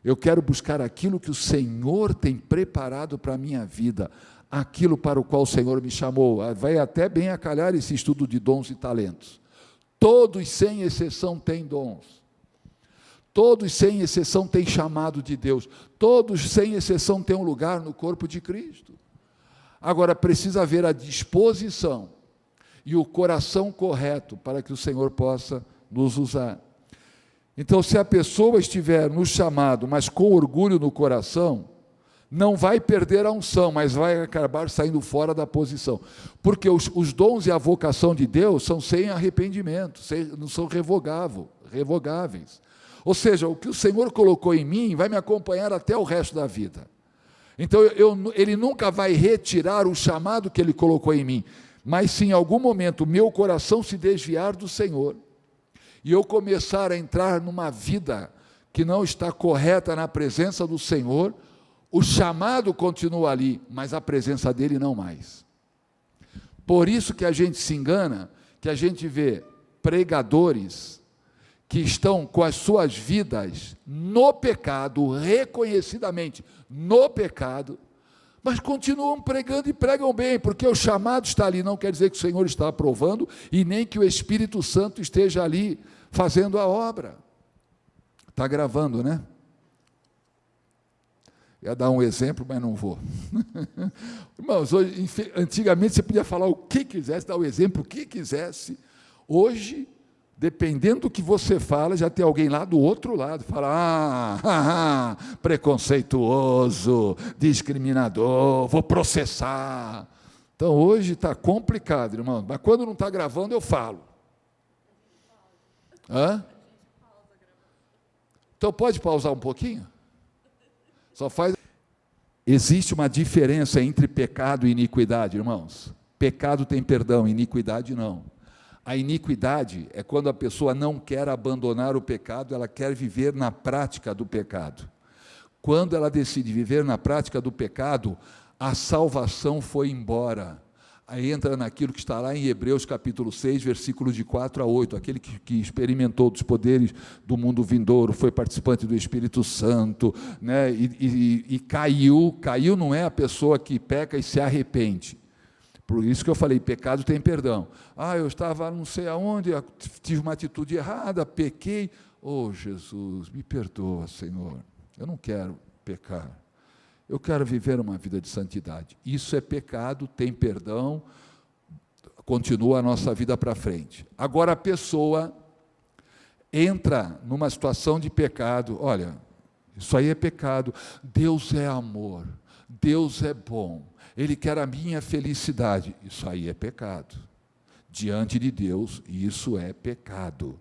Eu quero buscar aquilo que o Senhor tem preparado para a minha vida, aquilo para o qual o Senhor me chamou. Vai até bem a calhar esse estudo de dons e talentos. Todos, sem exceção, têm dons. Todos, sem exceção, têm chamado de Deus. Todos, sem exceção, têm um lugar no corpo de Cristo. Agora, precisa haver a disposição e o coração correto para que o Senhor possa nos usar. Então, se a pessoa estiver no chamado, mas com orgulho no coração, não vai perder a unção, mas vai acabar saindo fora da posição. Porque os dons e a vocação de Deus são sem arrependimento, não são revogáveis. Ou seja, o que o Senhor colocou em mim vai me acompanhar até o resto da vida. Então, Ele nunca vai retirar o chamado que Ele colocou em mim, mas se em algum momento o meu coração se desviar do Senhor, e eu começar a entrar numa vida que não está correta na presença do Senhor, o chamado continua ali, mas a presença dEle não mais. Por isso que a gente se engana, que a gente vê pregadores que estão com as suas vidas no pecado, reconhecidamente no pecado, mas continuam pregando e pregam bem, porque o chamado está ali, não quer dizer que o Senhor está aprovando, e nem que o Espírito Santo esteja ali fazendo a obra. Está gravando, né? Ia dar um exemplo, mas não vou. Irmãos, hoje, antigamente você podia falar o que quisesse, dar o exemplo que quisesse. Hoje, dependendo do que você fala, já tem alguém lá do outro lado, fala, preconceituoso, discriminador, vou processar. Então, hoje está complicado, irmão, mas quando não está gravando, eu falo. Hã? Então, pode pausar um pouquinho? Só faz... Existe uma diferença entre pecado e iniquidade, irmãos. Pecado tem perdão, iniquidade não. A iniquidade é quando a pessoa não quer abandonar o pecado, ela quer viver na prática do pecado. Quando ela decide viver na prática do pecado, a salvação foi embora. Aí entra naquilo que está lá em Hebreus capítulo 6, versículos de 4 a 8, aquele que experimentou dos poderes do mundo vindouro, foi participante do Espírito Santo, né, e caiu não é a pessoa que peca e se arrepende. Por isso que eu falei, pecado tem perdão. Eu estava não sei aonde, tive uma atitude errada, pequei. Jesus, me perdoa, Senhor, eu não quero pecar. Eu quero viver uma vida de santidade. Isso é pecado, tem perdão, continua a nossa vida para frente. Agora a pessoa entra numa situação de pecado, olha, isso aí é pecado, Deus é amor, Deus é bom, Ele quer a minha felicidade, isso aí é pecado. Diante de Deus, isso é pecado.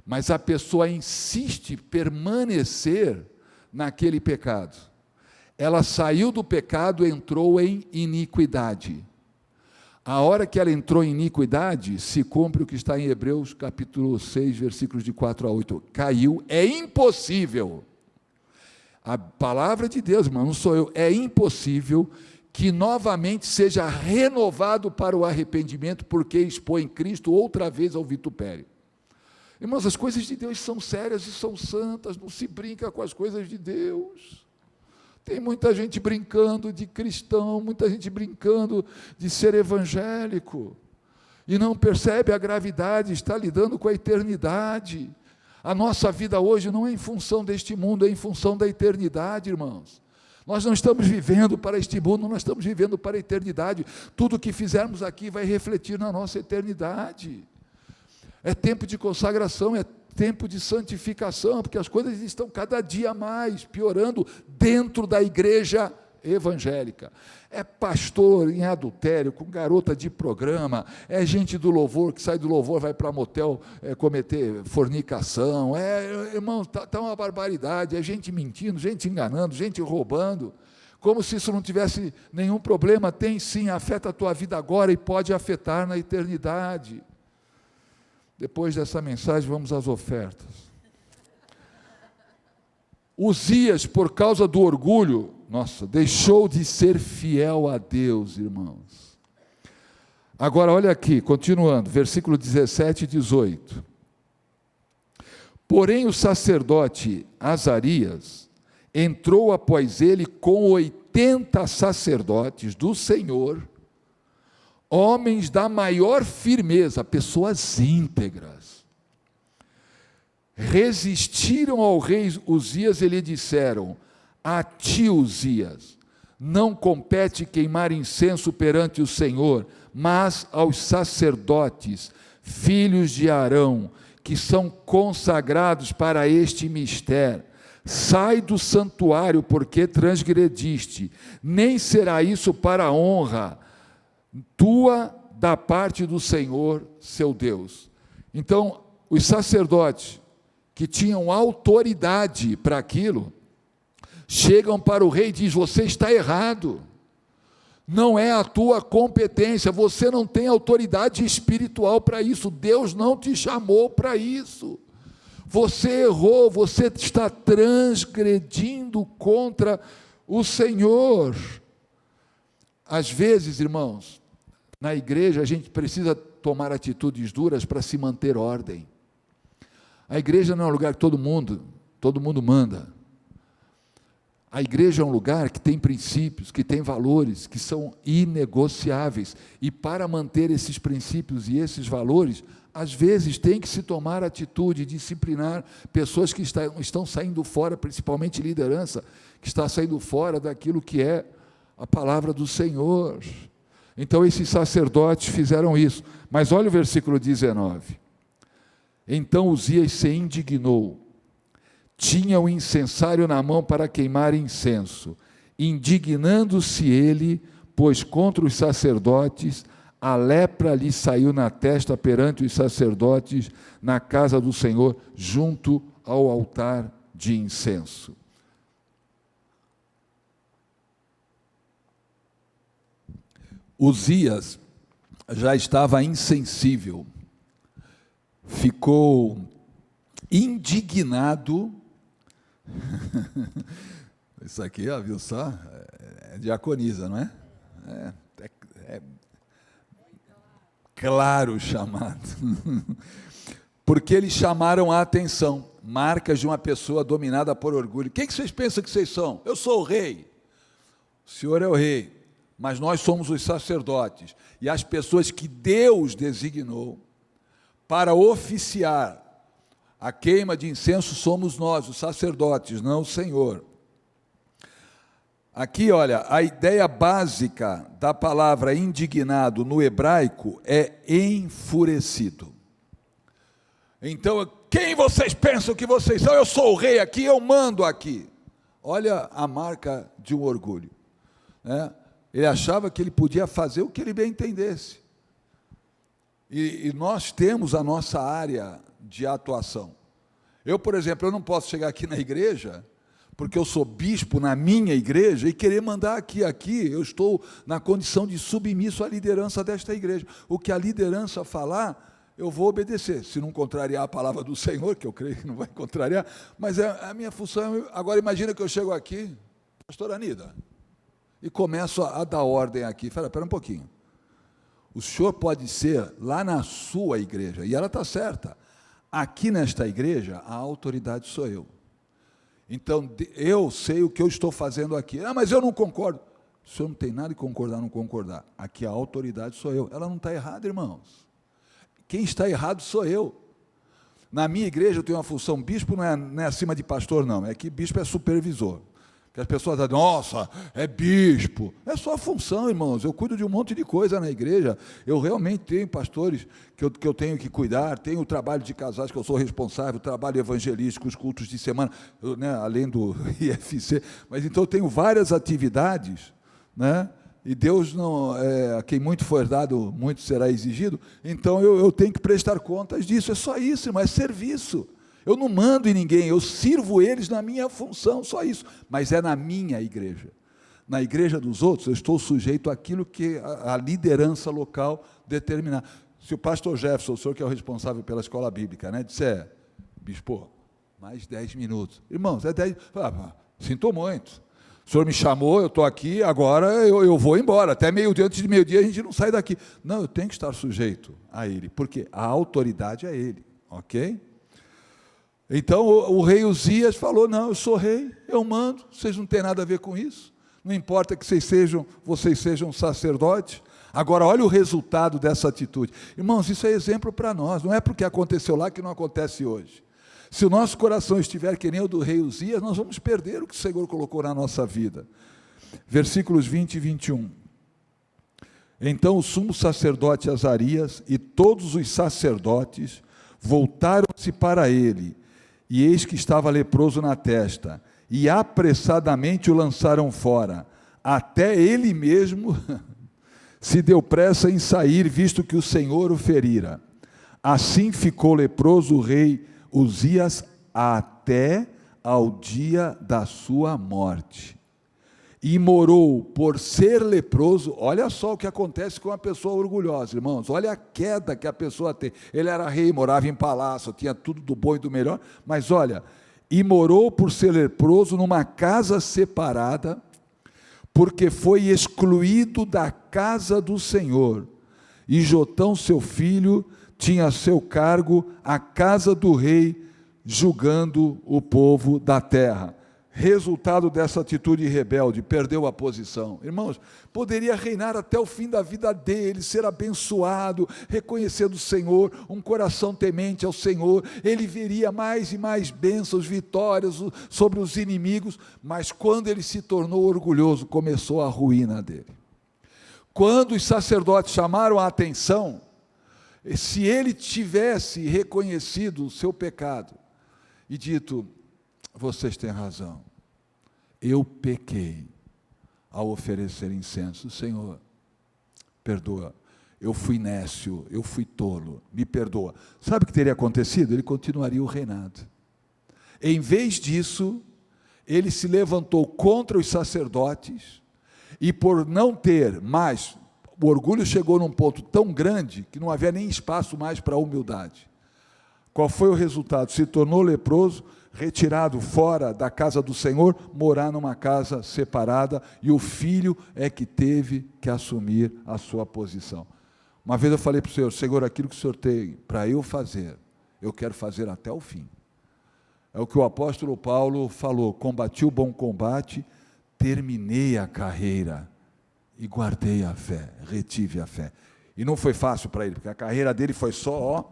Mas a pessoa insiste em permanecer naquele pecado. Ela saiu do pecado e entrou em iniquidade. A hora que ela entrou em iniquidade, se cumpre o que está em Hebreus capítulo 6, versículos de 4 a 8. Caiu, é impossível. A palavra de Deus, irmão, não sou eu, é impossível que novamente seja renovado para o arrependimento, porque expõe Cristo outra vez ao vitupério. Irmãos, as coisas de Deus são sérias e são santas, não se brinca com as coisas de Deus. Tem muita gente brincando de cristão, muita gente brincando de ser evangélico, e não percebe a gravidade, está lidando com a eternidade. A nossa vida hoje não é em função deste mundo, é em função da eternidade, irmãos. Nós não estamos vivendo para este mundo, nós estamos vivendo para a eternidade. Tudo o que fizermos aqui vai refletir na nossa eternidade. É tempo de consagração, é tempo de santificação, porque as coisas estão cada dia mais piorando dentro da igreja evangélica. É pastor em adultério, com garota de programa, é gente do louvor, que sai do louvor, vai para motel cometer fornicação, irmão, está uma barbaridade, é gente mentindo, gente enganando, gente roubando, como se isso não tivesse nenhum problema. Tem sim, afeta a tua vida agora e pode afetar na eternidade. Depois dessa mensagem, vamos às ofertas. Uzias, por causa do orgulho, deixou de ser fiel a Deus, irmãos. Agora, olha aqui, continuando, versículo 17 e 18. Porém, o sacerdote Azarias entrou após ele com 80 sacerdotes do Senhor, homens da maior firmeza, pessoas íntegras. Resistiram ao rei Uzias e lhe disseram: a ti, Uzias, não compete queimar incenso perante o Senhor, mas aos sacerdotes, filhos de Arão, que são consagrados para este mistério. Sai do santuário, porque transgrediste, nem será isso para a honra tua da parte do Senhor, seu Deus. Então, os sacerdotes que tinham autoridade para aquilo, chegam para o rei e dizem: você está errado, não é a tua competência, você não tem autoridade espiritual para isso, Deus não te chamou para isso, você errou, você está transgredindo contra o Senhor. Às vezes, irmãos, na igreja a gente precisa tomar atitudes duras para se manter ordem. A igreja não é um lugar que todo mundo manda. A igreja é um lugar que tem princípios, que tem valores, que são inegociáveis. E para manter esses princípios e esses valores, às vezes tem que se tomar atitude, disciplinar pessoas que estão saindo fora, principalmente liderança, que está saindo fora daquilo que é a palavra do Senhor. Então esses sacerdotes fizeram isso. Mas olha o versículo 19. Então Uzias se indignou, tinha o incensário na mão para queimar incenso, indignando-se ele, pois contra os sacerdotes a lepra lhe saiu na testa perante os sacerdotes na casa do Senhor, junto ao altar de incenso. Uzias já estava insensível, ficou indignado. Isso aqui, ó, viu só? É diaconisa, não é? É claro o chamado. Porque eles chamaram a atenção, marcas de uma pessoa dominada por orgulho. Quem que vocês pensam que vocês são? Eu sou o rei. O Senhor é o rei, mas nós somos os sacerdotes. E as pessoas que Deus designou para oficiar a queima de incenso somos nós, os sacerdotes, não o Senhor. Aqui, olha, a ideia básica da palavra indignado no hebraico é enfurecido. Então, quem vocês pensam que vocês são? Eu sou o rei aqui, eu mando aqui. Olha a marca de um orgulho, né? Ele achava que ele podia fazer o que ele bem entendesse. E nós temos a nossa área de atuação. Eu, por exemplo, eu não posso chegar aqui na igreja, porque eu sou bispo na minha igreja, e querer mandar aqui, eu estou na condição de submisso à liderança desta igreja. O que a liderança falar, eu vou obedecer, se não contrariar a palavra do Senhor, que eu creio que não vai contrariar, mas a minha função. Agora imagina que eu chego aqui, pastora Anida, e começo a dar ordem aqui. Espera um pouquinho. O senhor pode ser lá na sua igreja, e ela está certa. Aqui nesta igreja, a autoridade sou eu. Então, eu sei o que eu estou fazendo aqui. Ah, mas eu não concordo. O senhor não tem nada de concordar, não concordar. Aqui a autoridade sou eu. Ela não está errada, irmãos. Quem está errado sou eu. Na minha igreja eu tenho uma função, bispo não é acima de pastor, não. É que bispo é supervisor. Que as pessoas dizem: nossa, é bispo. É só a função, irmãos. Eu cuido de um monte de coisa na igreja. Eu realmente tenho pastores que eu tenho que cuidar, tenho o trabalho de casais que eu sou responsável, o trabalho evangelístico, os cultos de semana, né, além do IFC. Mas então eu tenho várias atividades, né? E Deus não, a quem muito for dado, muito será exigido. Então eu tenho que prestar contas disso. É só isso, irmão, é serviço. Eu não mando em ninguém, eu sirvo eles na minha função, só isso. Mas é na minha igreja. Na igreja dos outros, eu estou sujeito àquilo que a liderança local determinar. Se o pastor Jefferson, o senhor que é o responsável pela escola bíblica, né, disser: bispo, mais 10 minutos. Irmãos, é 10. Sinto muito. O senhor me chamou, eu estou aqui, agora eu vou embora. Até meio-dia, antes de meio-dia, a gente não sai daqui. Não, eu tenho que estar sujeito a ele, porque a autoridade é ele, ok? Então o rei Uzias falou: não, eu sou rei, eu mando, vocês não têm nada a ver com isso, não importa que vocês sejam sacerdotes. Agora olha o resultado dessa atitude. Irmãos, isso é exemplo para nós, não é porque aconteceu lá que não acontece hoje. Se o nosso coração estiver que nem o do rei Uzias, nós vamos perder o que o Senhor colocou na nossa vida. Versículos 20 e 21. Então o sumo sacerdote Azarias e todos os sacerdotes voltaram-se para ele, e eis que estava leproso na testa, e apressadamente o lançaram fora, até ele mesmo se deu pressa em sair, visto que o Senhor o ferira. Assim ficou leproso o rei Uzias até ao dia da sua morte. E morou por ser leproso. Olha só o que acontece com uma pessoa orgulhosa, irmãos. Olha a queda que a pessoa tem. Ele era rei, morava em palácio, tinha tudo do bom e do melhor, mas olha, e morou por ser leproso numa casa separada, porque foi excluído da casa do Senhor. E Jotão, seu filho, tinha a seu cargo a casa do rei, julgando o povo da terra. Resultado dessa atitude rebelde, perdeu a posição. Irmãos, poderia reinar até o fim da vida dele, ser abençoado, reconhecendo o Senhor, um coração temente ao Senhor, ele veria mais e mais bênçãos, vitórias sobre os inimigos, mas quando ele se tornou orgulhoso, começou a ruína dele. Quando os sacerdotes chamaram a atenção, se ele tivesse reconhecido o seu pecado e dito: vocês têm razão, eu pequei ao oferecer incenso, Senhor, perdoa, eu fui nécio, eu fui tolo, me perdoa. Sabe o que teria acontecido? Ele continuaria o reinado. Em vez disso, ele se levantou contra os sacerdotes, e por não ter mais, o orgulho chegou num ponto tão grande, que não havia nem espaço mais para a humildade. Qual foi o resultado? Se tornou leproso, retirado fora da casa do Senhor, morar numa casa separada, e o filho é que teve que assumir a sua posição. Uma vez eu falei para o Senhor: Senhor, aquilo que o Senhor tem para eu fazer, eu quero fazer até o fim. É o que o apóstolo Paulo falou: combati o bom combate, terminei a carreira e guardei a fé, retive a fé. E não foi fácil para ele, porque a carreira dele foi só,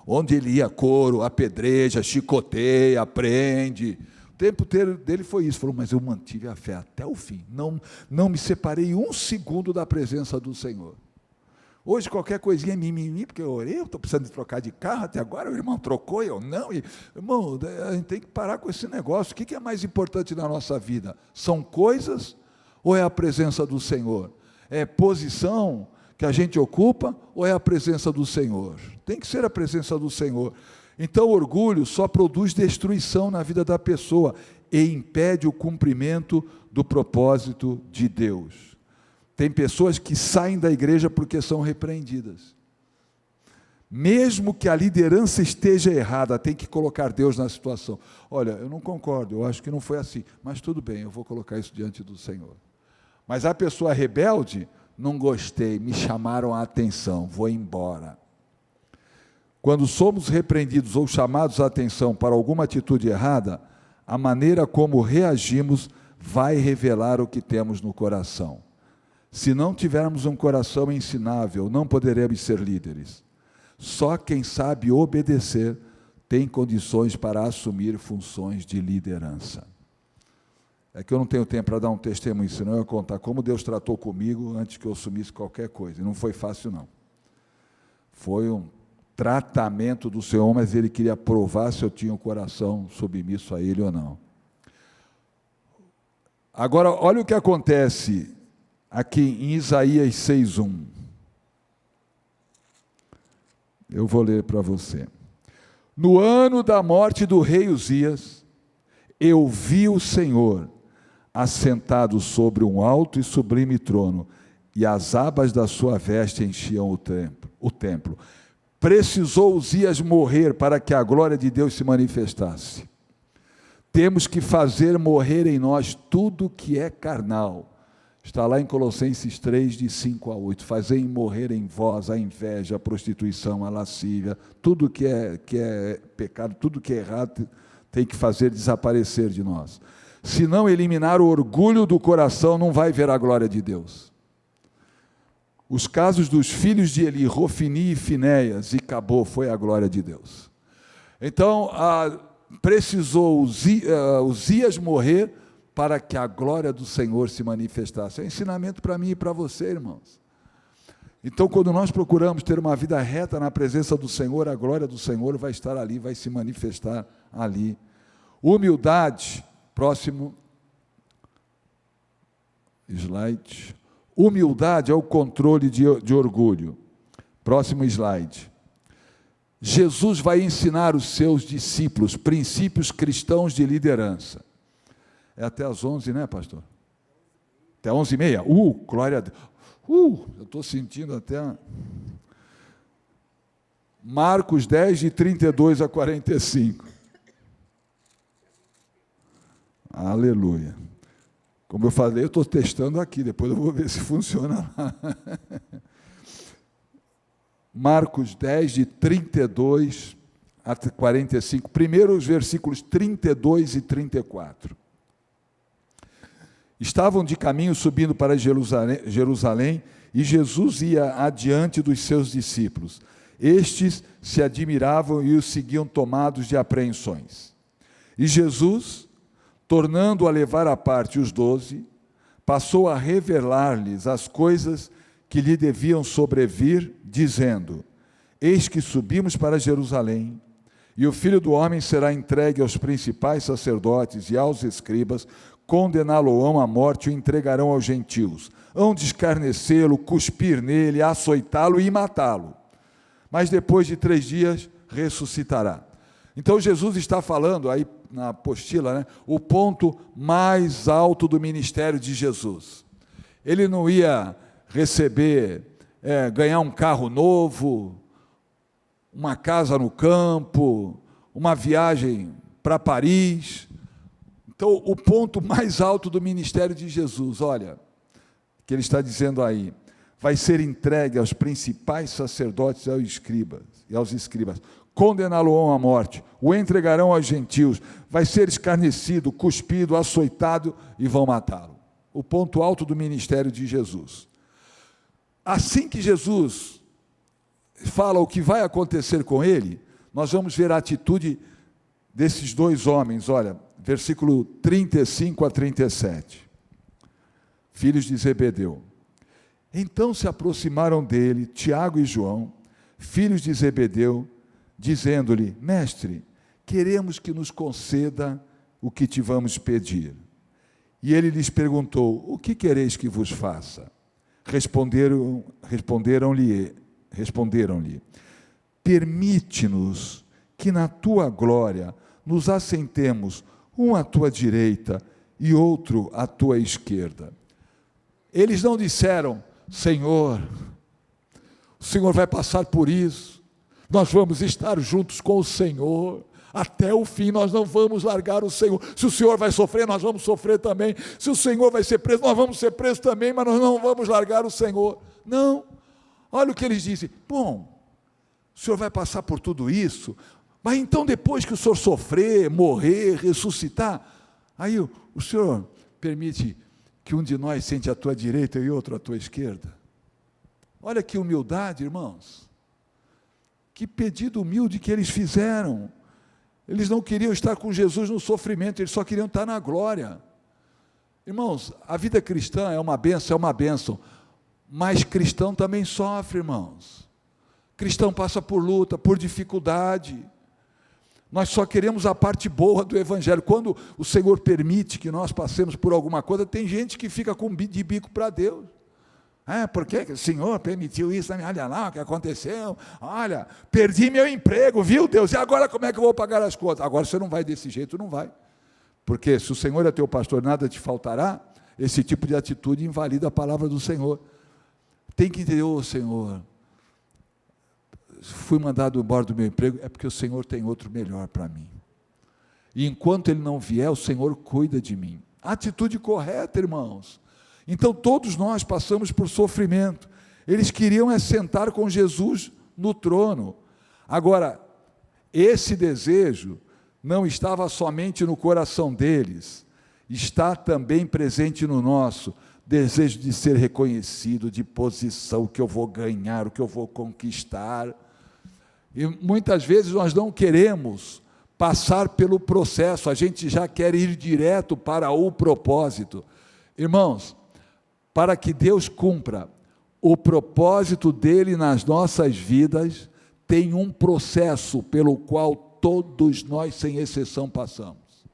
onde ele ia, couro, apedreja, chicoteia, prende. O tempo dele foi isso. Falou: mas eu mantive a fé até o fim. Não me separei um segundo da presença do Senhor. Hoje qualquer coisinha é mimimi, porque eu orei, eu estou precisando de trocar de carro, até agora o irmão trocou, eu não. Irmão, a gente tem que parar com esse negócio. O que é mais importante na nossa vida? São coisas ou é a presença do Senhor? É posição que a gente ocupa ou é a presença do Senhor? Tem que ser a presença do Senhor. Então o orgulho só produz destruição na vida da pessoa e impede o cumprimento do propósito de Deus. Tem pessoas que saem da igreja porque são repreendidas. Mesmo que a liderança esteja errada, tem que colocar Deus na situação. Olha, eu não concordo, eu acho que não foi assim, mas tudo bem, eu vou colocar isso diante do Senhor. Mas a pessoa rebelde: não gostei, me chamaram a atenção, vou embora. Quando somos repreendidos ou chamados a atenção para alguma atitude errada, a maneira como reagimos vai revelar o que temos no coração. Se não tivermos um coração ensinável, não poderemos ser líderes. Só quem sabe obedecer tem condições para assumir funções de liderança. É que eu não tenho tempo para dar um testemunho, senão eu ia contar como Deus tratou comigo antes que eu assumisse qualquer coisa. E não foi fácil, não. Foi um tratamento do Senhor, mas Ele queria provar se eu tinha o coração submisso a Ele ou não. Agora, olha o que acontece aqui em Isaías 6:1. Eu vou ler para você. No ano da morte do rei Uzias, eu vi o Senhor assentado sobre um alto e sublime trono, e as abas da sua veste enchiam o templo. Precisou Uzias morrer para que a glória de Deus se manifestasse. Temos que fazer morrer em nós tudo que é carnal. Está lá em Colossenses 3, de 5 a 8. Fazei morrer em vós a inveja, a prostituição, a lascívia, tudo que é pecado, tudo que é errado, tem que fazer desaparecer de nós. Se não eliminar o orgulho do coração, não vai ver a glória de Deus. Os casos dos filhos de Eli, Rofini e Finéias, e acabou, foi a glória de Deus. Então, precisou Uzias morrer para que a glória do Senhor se manifestasse. É um ensinamento para mim e para você, irmãos. Então, quando nós procuramos ter uma vida reta na presença do Senhor, a glória do Senhor vai estar ali, vai se manifestar ali. Humildade, próximo slide. Humildade é o controle de orgulho. Próximo slide. Jesus vai ensinar os seus discípulos princípios cristãos de liderança. É até às 11, né, pastor? Até 11h30? Glória a Deus. Eu estou sentindo até... Marcos 10, de 32 a 45. Aleluia. Como eu falei, eu estou testando aqui, depois eu vou ver se funciona lá. Marcos 10, de 32 a 45. Primeiro os versículos 32 e 34. Estavam de caminho subindo para Jerusalém, e Jesus ia adiante dos seus discípulos. Estes se admiravam e o seguiam tomados de apreensões. E Jesus, tornando a levar à parte os 12, passou a revelar-lhes as coisas que lhe deviam sobrevir, dizendo: Eis que subimos para Jerusalém, e o Filho do Homem será entregue aos principais sacerdotes e aos escribas, condená-lo-ão à morte e o entregarão aos gentios. Hão de escarnecê-lo, cuspir nele, açoitá-lo e matá-lo. Mas depois de 3 dias ressuscitará. Então Jesus está falando, aí na apostila, né, o ponto mais alto do ministério de Jesus. Ele não ia receber, ganhar um carro novo, uma casa no campo, uma viagem para Paris. Então, o ponto mais alto do ministério de Jesus, olha, que ele está dizendo aí, vai ser entregue aos principais sacerdotes e aos escribas, condená-lo-ão à morte, o entregarão aos gentios, vai ser escarnecido, cuspido, açoitado e vão matá-lo. O ponto alto do ministério de Jesus. Assim que Jesus fala o que vai acontecer com ele, nós vamos ver a atitude desses 2 homens, olha, versículo 35 a 37. Filhos de Zebedeu. Então se aproximaram dele Tiago e João, filhos de Zebedeu, dizendo-lhe: Mestre, queremos que nos conceda o que te vamos pedir. E ele lhes perguntou: O que quereis que vos faça? Responderam-lhe: Permite-nos que na tua glória nos assentemos, um à tua direita e outro à tua esquerda. Eles não disseram: Senhor, o Senhor vai passar por isso, nós vamos estar juntos com o Senhor, até o fim nós não vamos largar o Senhor. Se o Senhor vai sofrer, nós vamos sofrer também. Se o Senhor vai ser preso, nós vamos ser presos também, mas nós não vamos largar o Senhor. Não, olha o que eles dizem: bom, o Senhor vai passar por tudo isso, mas então depois que o Senhor sofrer, morrer, ressuscitar, aí o Senhor permite que um de nós sente à tua direita e outro à tua esquerda. Olha que humildade, irmãos. Que pedido humilde que eles fizeram. Eles não queriam estar com Jesus no sofrimento, eles só queriam estar na glória. Irmãos, a vida cristã é uma bênção, mas cristão também sofre, irmãos. Cristão passa por luta, por dificuldade. Nós só queremos a parte boa do Evangelho. Quando o Senhor permite que nós passemos por alguma coisa, tem gente que fica de bico para Deus. Por que o Senhor permitiu isso? Olha lá o que aconteceu. Olha, perdi meu emprego, viu, Deus? E agora como é que eu vou pagar as contas? Agora você não vai desse jeito, não vai. Porque se o Senhor é teu pastor, nada te faltará. Esse tipo de atitude invalida a palavra do Senhor. Tem que entender: Senhor, fui mandado embora do meu emprego, é porque o Senhor tem outro melhor para mim. E enquanto Ele não vier, o Senhor cuida de mim. Atitude correta, irmãos. Então todos nós passamos por sofrimento. Eles queriam sentar com Jesus no trono. Agora, esse desejo não estava somente no coração deles, está também presente no nosso. Desejo de ser reconhecido, de posição, o que eu vou ganhar, o que eu vou conquistar. E muitas vezes nós não queremos passar pelo processo, a gente já quer ir direto para o propósito. Irmãos, para que Deus cumpra o propósito dele nas nossas vidas, tem um processo pelo qual todos nós, sem exceção, passamos.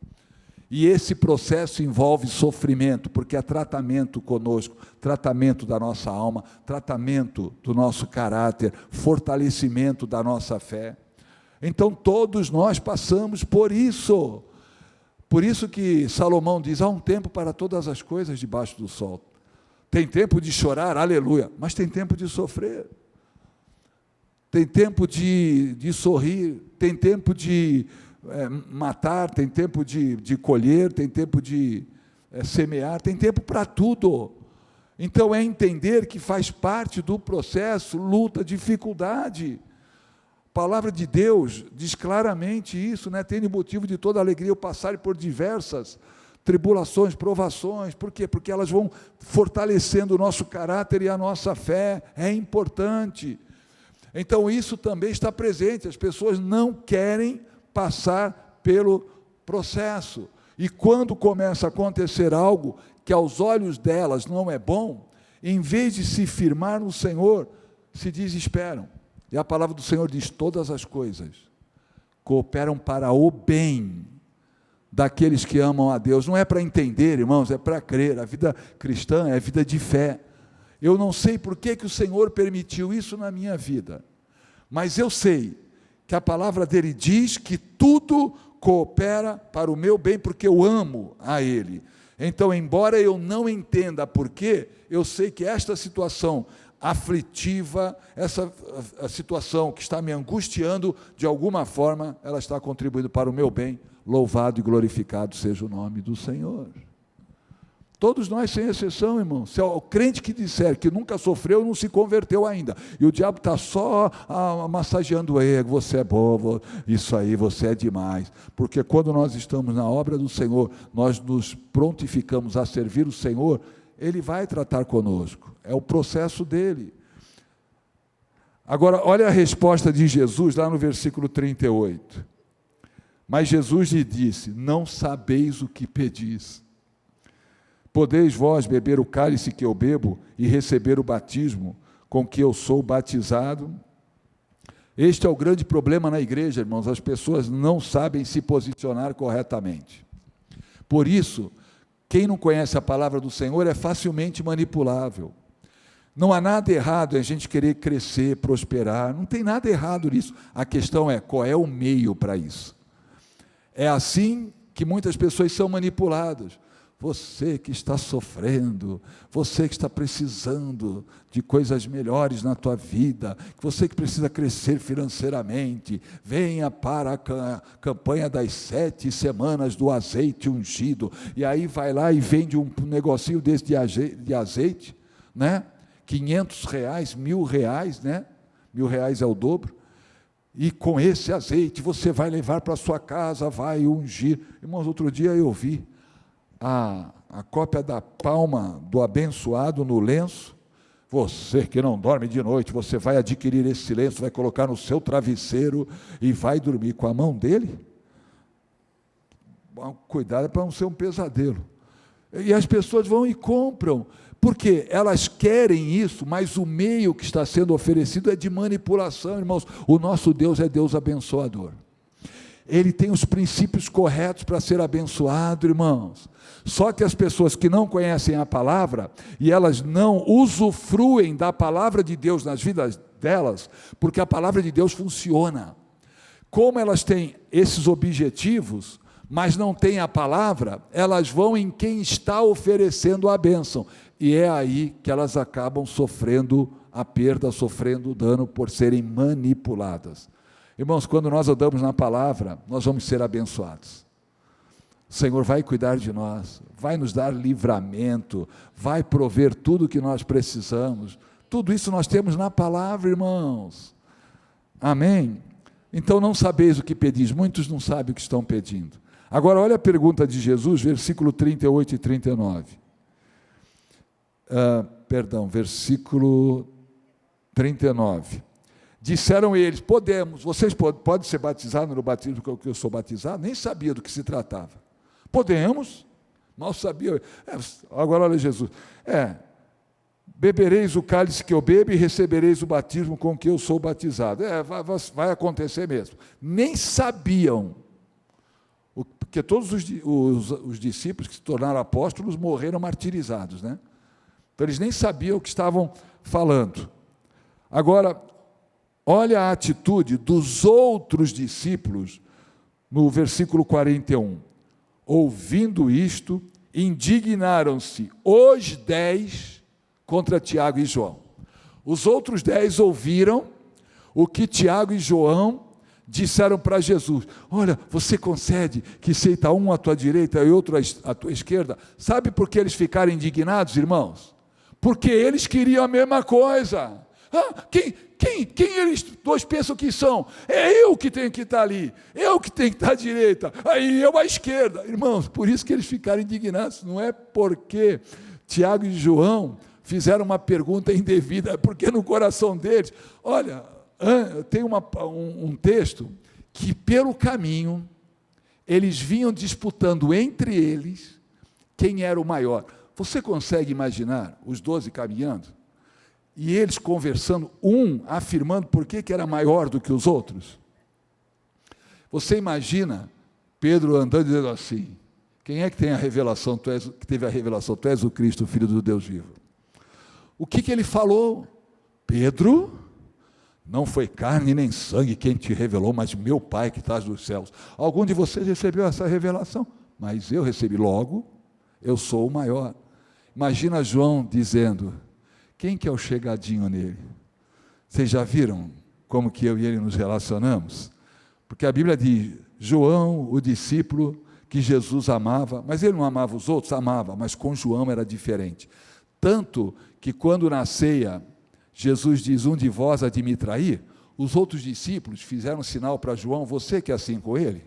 E esse processo envolve sofrimento, porque é tratamento conosco, tratamento da nossa alma, tratamento do nosso caráter, fortalecimento da nossa fé. Então todos nós passamos por isso. Por isso que Salomão diz, há um tempo para todas as coisas debaixo do sol. Tem tempo de chorar, aleluia, mas tem tempo de sofrer. Tem tempo de sorrir, tem tempo de matar, tem tempo de colher, tem tempo de semear, tem tempo para tudo. Então é entender que faz parte do processo, luta, dificuldade. A palavra de Deus diz claramente isso, né? Tende motivo de toda alegria o passar por diversas tribulações, provações. Por quê? Porque elas vão fortalecendo o nosso caráter e a nossa fé. É importante. Então isso também está presente. As pessoas não querem passar pelo processo. E quando começa a acontecer algo que aos olhos delas não é bom, em vez de se firmar no Senhor, se desesperam. E a palavra do Senhor diz, todas as coisas cooperam para o bem daqueles que amam a Deus. Não é para entender, irmãos, é para crer. A vida cristã é vida de fé. Eu não sei por que o Senhor permitiu isso na minha vida, mas eu sei que a palavra dele diz que tudo coopera para o meu bem, porque eu amo a Ele. Então, embora eu não entenda por quê, eu sei que esta situação aflitiva, a situação que está me angustiando, de alguma forma, ela está contribuindo para o meu bem. Louvado e glorificado seja o nome do Senhor. Todos nós, sem exceção, irmão. Se o crente que disser que nunca sofreu, não se converteu ainda. E o diabo está só massageando o ego. Você é bom, isso aí, você é demais. Porque quando nós estamos na obra do Senhor, nós nos prontificamos a servir o Senhor, Ele vai tratar conosco. É o processo dele. Agora, olha a resposta de Jesus lá no versículo 38. Mas Jesus lhe disse, não sabeis o que pedis. Podeis vós beber o cálice que eu bebo e receber o batismo com que eu sou batizado? Este é o grande problema na igreja, irmãos. As pessoas não sabem se posicionar corretamente. Por isso, quem não conhece a palavra do Senhor é facilmente manipulável. Não há nada errado em a gente querer crescer, prosperar. Não tem nada errado nisso. A questão é, qual é o meio para isso? É assim que muitas pessoas são manipuladas. Você que está sofrendo, você que está precisando de coisas melhores na tua vida, você que precisa crescer financeiramente, venha para a campanha das 7 semanas do azeite ungido, e aí vai lá e vende um negocinho desse de azeite, né? R$500, R$1.000, né? R$1.000 é o dobro, e com esse azeite você vai levar para a sua casa, vai ungir. Irmãos, outro dia eu vi a cópia da palma do abençoado no lenço. Você que não dorme de noite, você vai adquirir esse lenço, vai colocar no seu travesseiro e vai dormir com a mão dele. Cuidado para não ser um pesadelo. E as pessoas vão e compram, porque elas querem isso, mas o meio que está sendo oferecido é de manipulação, irmãos. O nosso Deus é Deus abençoador. Ele tem os princípios corretos para ser abençoado, irmãos. Só que as pessoas que não conhecem a palavra, e elas não usufruem da palavra de Deus nas vidas delas, porque a palavra de Deus funciona. Como elas têm esses objetivos, mas não têm a palavra, elas vão em quem está oferecendo a bênção. E é aí que elas acabam sofrendo a perda, sofrendo o dano por serem manipuladas. Irmãos, quando nós andamos na palavra, nós vamos ser abençoados. O Senhor vai cuidar de nós, vai nos dar livramento, vai prover tudo o que nós precisamos. Tudo isso nós temos na palavra, irmãos. Amém? Então não sabeis o que pedis. Muitos não sabem o que estão pedindo. Agora olha a pergunta de Jesus, versículo 38 e 39. Versículo 39. Disseram eles, podemos, vocês podem ser batizados no batismo que eu sou batizado? Nem sabia do que se tratava. Podemos? Mal sabia. Agora olha Jesus. Bebereis o cálice que eu bebo e recebereis o batismo com que eu sou batizado. Vai acontecer mesmo. Nem sabiam. Porque todos os discípulos que se tornaram apóstolos morreram martirizados, né? Então eles nem sabiam o que estavam falando. Agora, olha a atitude dos outros discípulos no versículo 41. Ouvindo isto, indignaram-se os 10 contra Tiago e João. Os outros 10 ouviram o que Tiago e João disseram para Jesus. Olha, você concede que seita um à tua direita e outro à tua esquerda? Sabe por que eles ficaram indignados, irmãos? Porque eles queriam a mesma coisa. Quem eles dois pensam que são? É eu que tenho que estar ali, eu que tenho que estar à direita, aí eu à esquerda. Irmãos, por isso que eles ficaram indignados, não é porque Tiago e João fizeram uma pergunta indevida, é porque no coração deles, olha, tem um texto que pelo caminho, eles vinham disputando entre eles quem era o maior. Você consegue imaginar os 12 caminhando? E eles conversando, afirmando por que era maior do que os outros. Você imagina Pedro andando dizendo assim, quem é que tem a revelação, que teve a revelação? Tu és o Cristo, o Filho do Deus vivo. O que ele falou? Pedro, não foi carne nem sangue quem te revelou, mas meu Pai que estás nos céus. Algum de vocês recebeu essa revelação? Mas eu recebi, logo, eu sou o maior. Imagina João dizendo, quem que é o chegadinho nele? Vocês já viram como que eu e ele nos relacionamos? Porque a Bíblia diz, João, o discípulo que Jesus amava, mas ele não amava os outros, amava, mas com João era diferente. Tanto que quando na ceia, Jesus diz, um de vós há de me trair, os outros discípulos fizeram sinal para João, você que é assim com ele,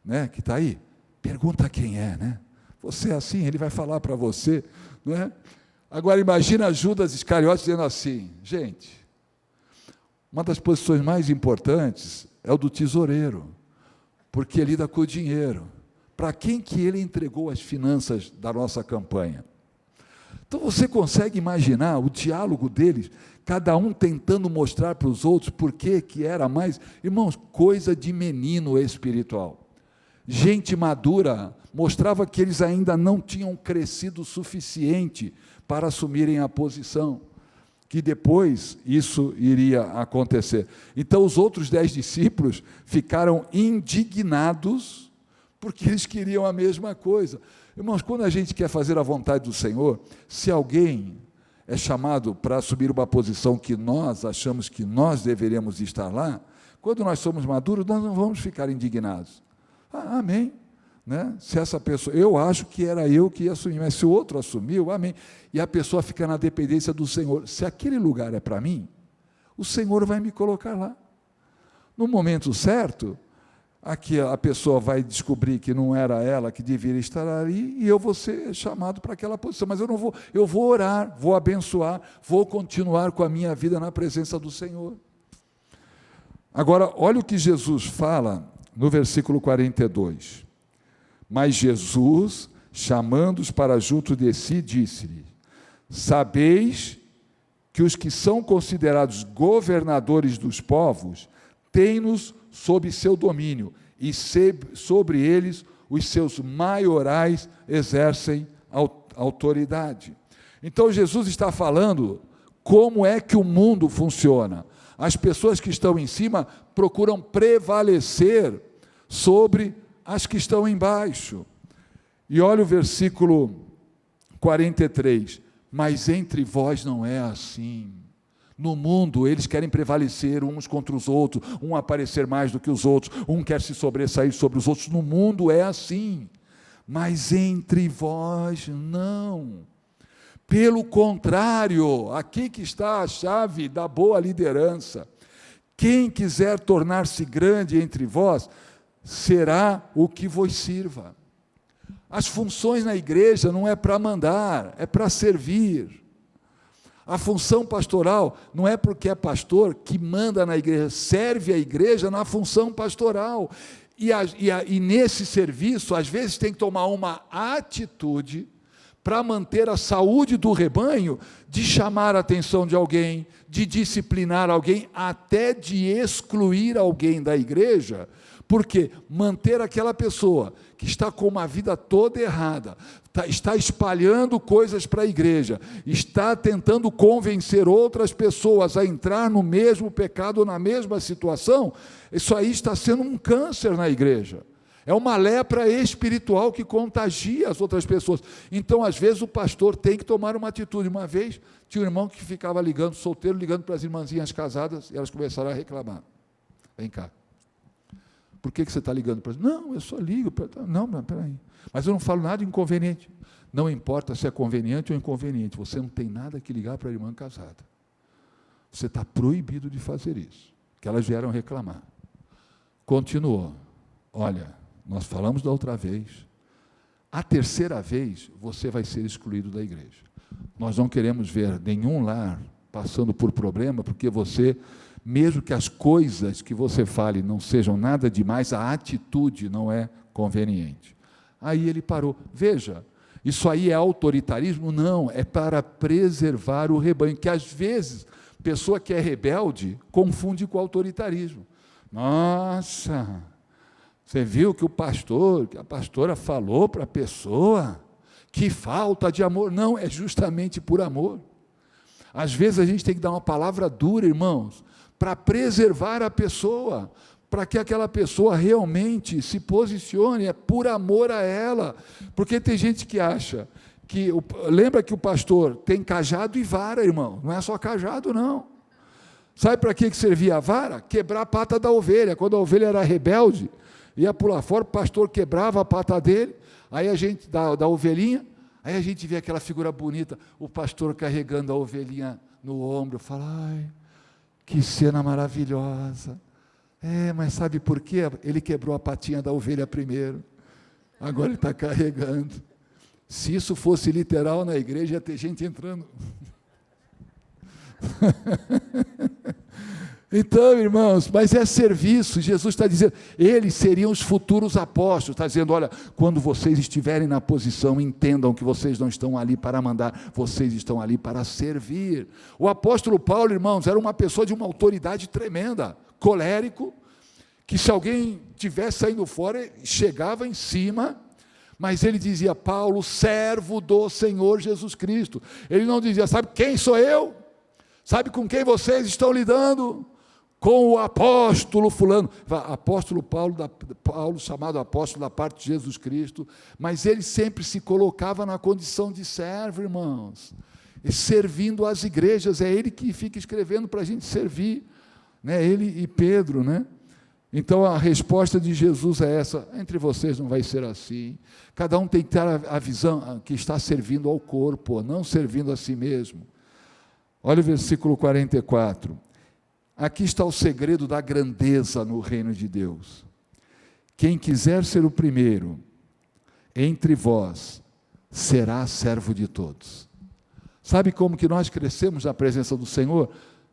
né, que está aí, pergunta quem é, né? Você é assim, ele vai falar para você, não é? Agora imagina Judas Iscariotes dizendo assim, gente, uma das posições mais importantes é o do tesoureiro, porque lida com o dinheiro. Para quem que ele entregou as finanças da nossa campanha? Então você consegue imaginar o diálogo deles, cada um tentando mostrar para os outros por que era mais, irmãos, coisa de menino espiritual. Gente madura mostrava que eles ainda não tinham crescido o suficiente para assumirem a posição, que depois isso iria acontecer. Então os outros 10 discípulos ficaram indignados, porque eles queriam a mesma coisa. Irmãos, quando a gente quer fazer a vontade do Senhor, se alguém é chamado para assumir uma posição que nós achamos que nós deveríamos estar lá, quando nós somos maduros, nós não vamos ficar indignados. Amém. Né? Se essa pessoa, eu acho que era eu que ia assumir, mas se o outro assumiu, amém. E a pessoa fica na dependência do Senhor. Se aquele lugar é para mim, o Senhor vai me colocar lá. No momento certo, aqui a pessoa vai descobrir que não era ela que deveria estar ali, e eu vou ser chamado para aquela posição, mas eu vou orar, vou abençoar, vou continuar com a minha vida na presença do Senhor. Agora, olha o que Jesus fala no versículo 42. Mas Jesus, chamando-os para junto de si, disse-lhe, sabeis que os que são considerados governadores dos povos, têm-nos sob seu domínio, e sobre eles os seus maiorais exercem autoridade. Então Jesus está falando como é que o mundo funciona. As pessoas que estão em cima procuram prevalecer sobre as que estão embaixo. E olha o versículo 43, mas entre vós não é assim. No mundo, eles querem prevalecer uns contra os outros, um aparecer mais do que os outros, um quer se sobressair sobre os outros. No mundo é assim, mas entre vós não. Pelo contrário, aqui que está a chave da boa liderança. Quem quiser tornar-se grande entre vós, será o que vos sirva. As funções na igreja não é para mandar, é para servir. A função pastoral não é porque é pastor que manda na igreja, serve a igreja na função pastoral. E nesse serviço, às vezes tem que tomar uma atitude para manter a saúde do rebanho, de chamar a atenção de alguém, de disciplinar alguém, até de excluir alguém da igreja, porque manter aquela pessoa que está com uma vida toda errada, está espalhando coisas para a igreja, está tentando convencer outras pessoas a entrar no mesmo pecado, na mesma situação, isso aí está sendo um câncer na igreja. É uma lepra espiritual que contagia as outras pessoas. Então, às vezes, o pastor tem que tomar uma atitude. Uma vez, tinha um irmão que ficava ligando, solteiro, ligando para as irmãzinhas casadas, e elas começaram a reclamar. Vem cá. Por que você está ligando para elas? Não, eu só ligo. Não, peraí. Mas eu não falo nada inconveniente. Não importa se é conveniente ou inconveniente, você não tem nada que ligar para a irmã casada. Você está proibido de fazer isso. Que elas vieram reclamar. Continuou. Olha, nós falamos da outra vez. A terceira vez, você vai ser excluído da igreja. Nós não queremos ver nenhum lar passando por problema, porque você, mesmo que as coisas que você fale não sejam nada demais, a atitude não é conveniente. Aí ele parou. Veja, isso aí é autoritarismo? Não, é para preservar o rebanho, que às vezes, pessoa que é rebelde, confunde com autoritarismo. Nossa, você viu que a pastora falou para a pessoa? Que falta de amor. Não, é justamente por amor. Às vezes a gente tem que dar uma palavra dura, irmãos, para preservar a pessoa, para que aquela pessoa realmente se posicione, é por amor a ela. Porque tem gente que acha que, lembra que o pastor tem cajado e vara, irmão, não é só cajado, não. Sabe para que servia a vara? Quebrar a pata da ovelha. Quando a ovelha era rebelde, ia pular fora, o pastor quebrava a pata dele, aí a gente, da ovelhinha, aí a gente vê aquela figura bonita, o pastor carregando a ovelhinha no ombro, fala, ai, que cena maravilhosa. Mas sabe por quê? Ele quebrou a patinha da ovelha primeiro, agora ele está carregando. Se isso fosse literal na igreja, ia ter gente entrando. Então, irmãos, mas é serviço. Jesus está dizendo, eles seriam os futuros apóstolos, está dizendo, olha, quando vocês estiverem na posição, entendam que vocês não estão ali para mandar, vocês estão ali para servir. O apóstolo Paulo, irmãos, era uma pessoa de uma autoridade tremenda, colérico, que se alguém tivesse saindo fora, chegava em cima, mas ele dizia, Paulo, servo do Senhor Jesus Cristo. Ele não dizia, sabe quem sou eu? Sabe com quem vocês estão lidando? Com o apóstolo fulano, apóstolo Paulo, chamado apóstolo da parte de Jesus Cristo, mas ele sempre se colocava na condição de servo, irmãos, e servindo as igrejas, é ele que fica escrevendo para a gente servir, né? Ele e Pedro, né? Então a resposta de Jesus é essa, entre vocês não vai ser assim, cada um tem que ter a visão que está servindo ao corpo, não servindo a si mesmo. Olha o versículo 44, aqui está o segredo da grandeza no reino de Deus. Quem quiser ser o primeiro entre vós, será servo de todos. Sabe como que nós crescemos na presença do Senhor?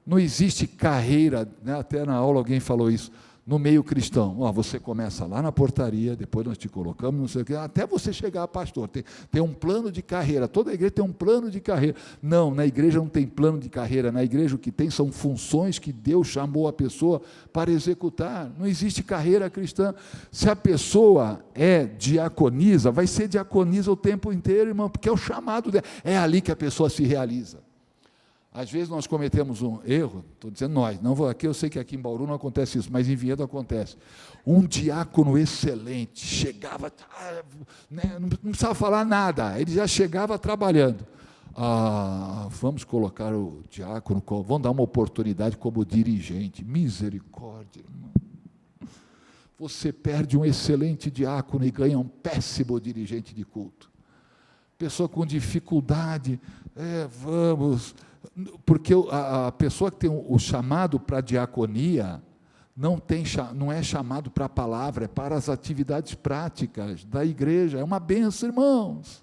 Não existe carreira, né? Até na aula alguém falou isso, no meio cristão. Você começa lá na portaria, depois nós te colocamos, não sei o quê, até você chegar a pastor. Tem um plano de carreira, toda a igreja tem um plano de carreira. Não, na igreja não tem plano de carreira, na igreja o que tem são funções que Deus chamou a pessoa para executar. Não existe carreira cristã. Se a pessoa é diaconisa, vai ser diaconisa o tempo inteiro, irmão, porque é o chamado dela, é ali que a pessoa se realiza. Às vezes nós cometemos um erro, estou dizendo nós, não vou aqui, eu sei que aqui em Bauru não acontece isso, mas em Vinhedo acontece. Um diácono excelente, chegava, né, não precisava falar nada, ele já chegava trabalhando. Vamos colocar o diácono, vamos dar uma oportunidade como dirigente, misericórdia, irmão. Você perde um excelente diácono e ganha um péssimo dirigente de culto. Pessoa com dificuldade, porque a pessoa que tem o chamado para a diaconia, não é chamado para a palavra, é para as atividades práticas da igreja, é uma bênção, irmãos.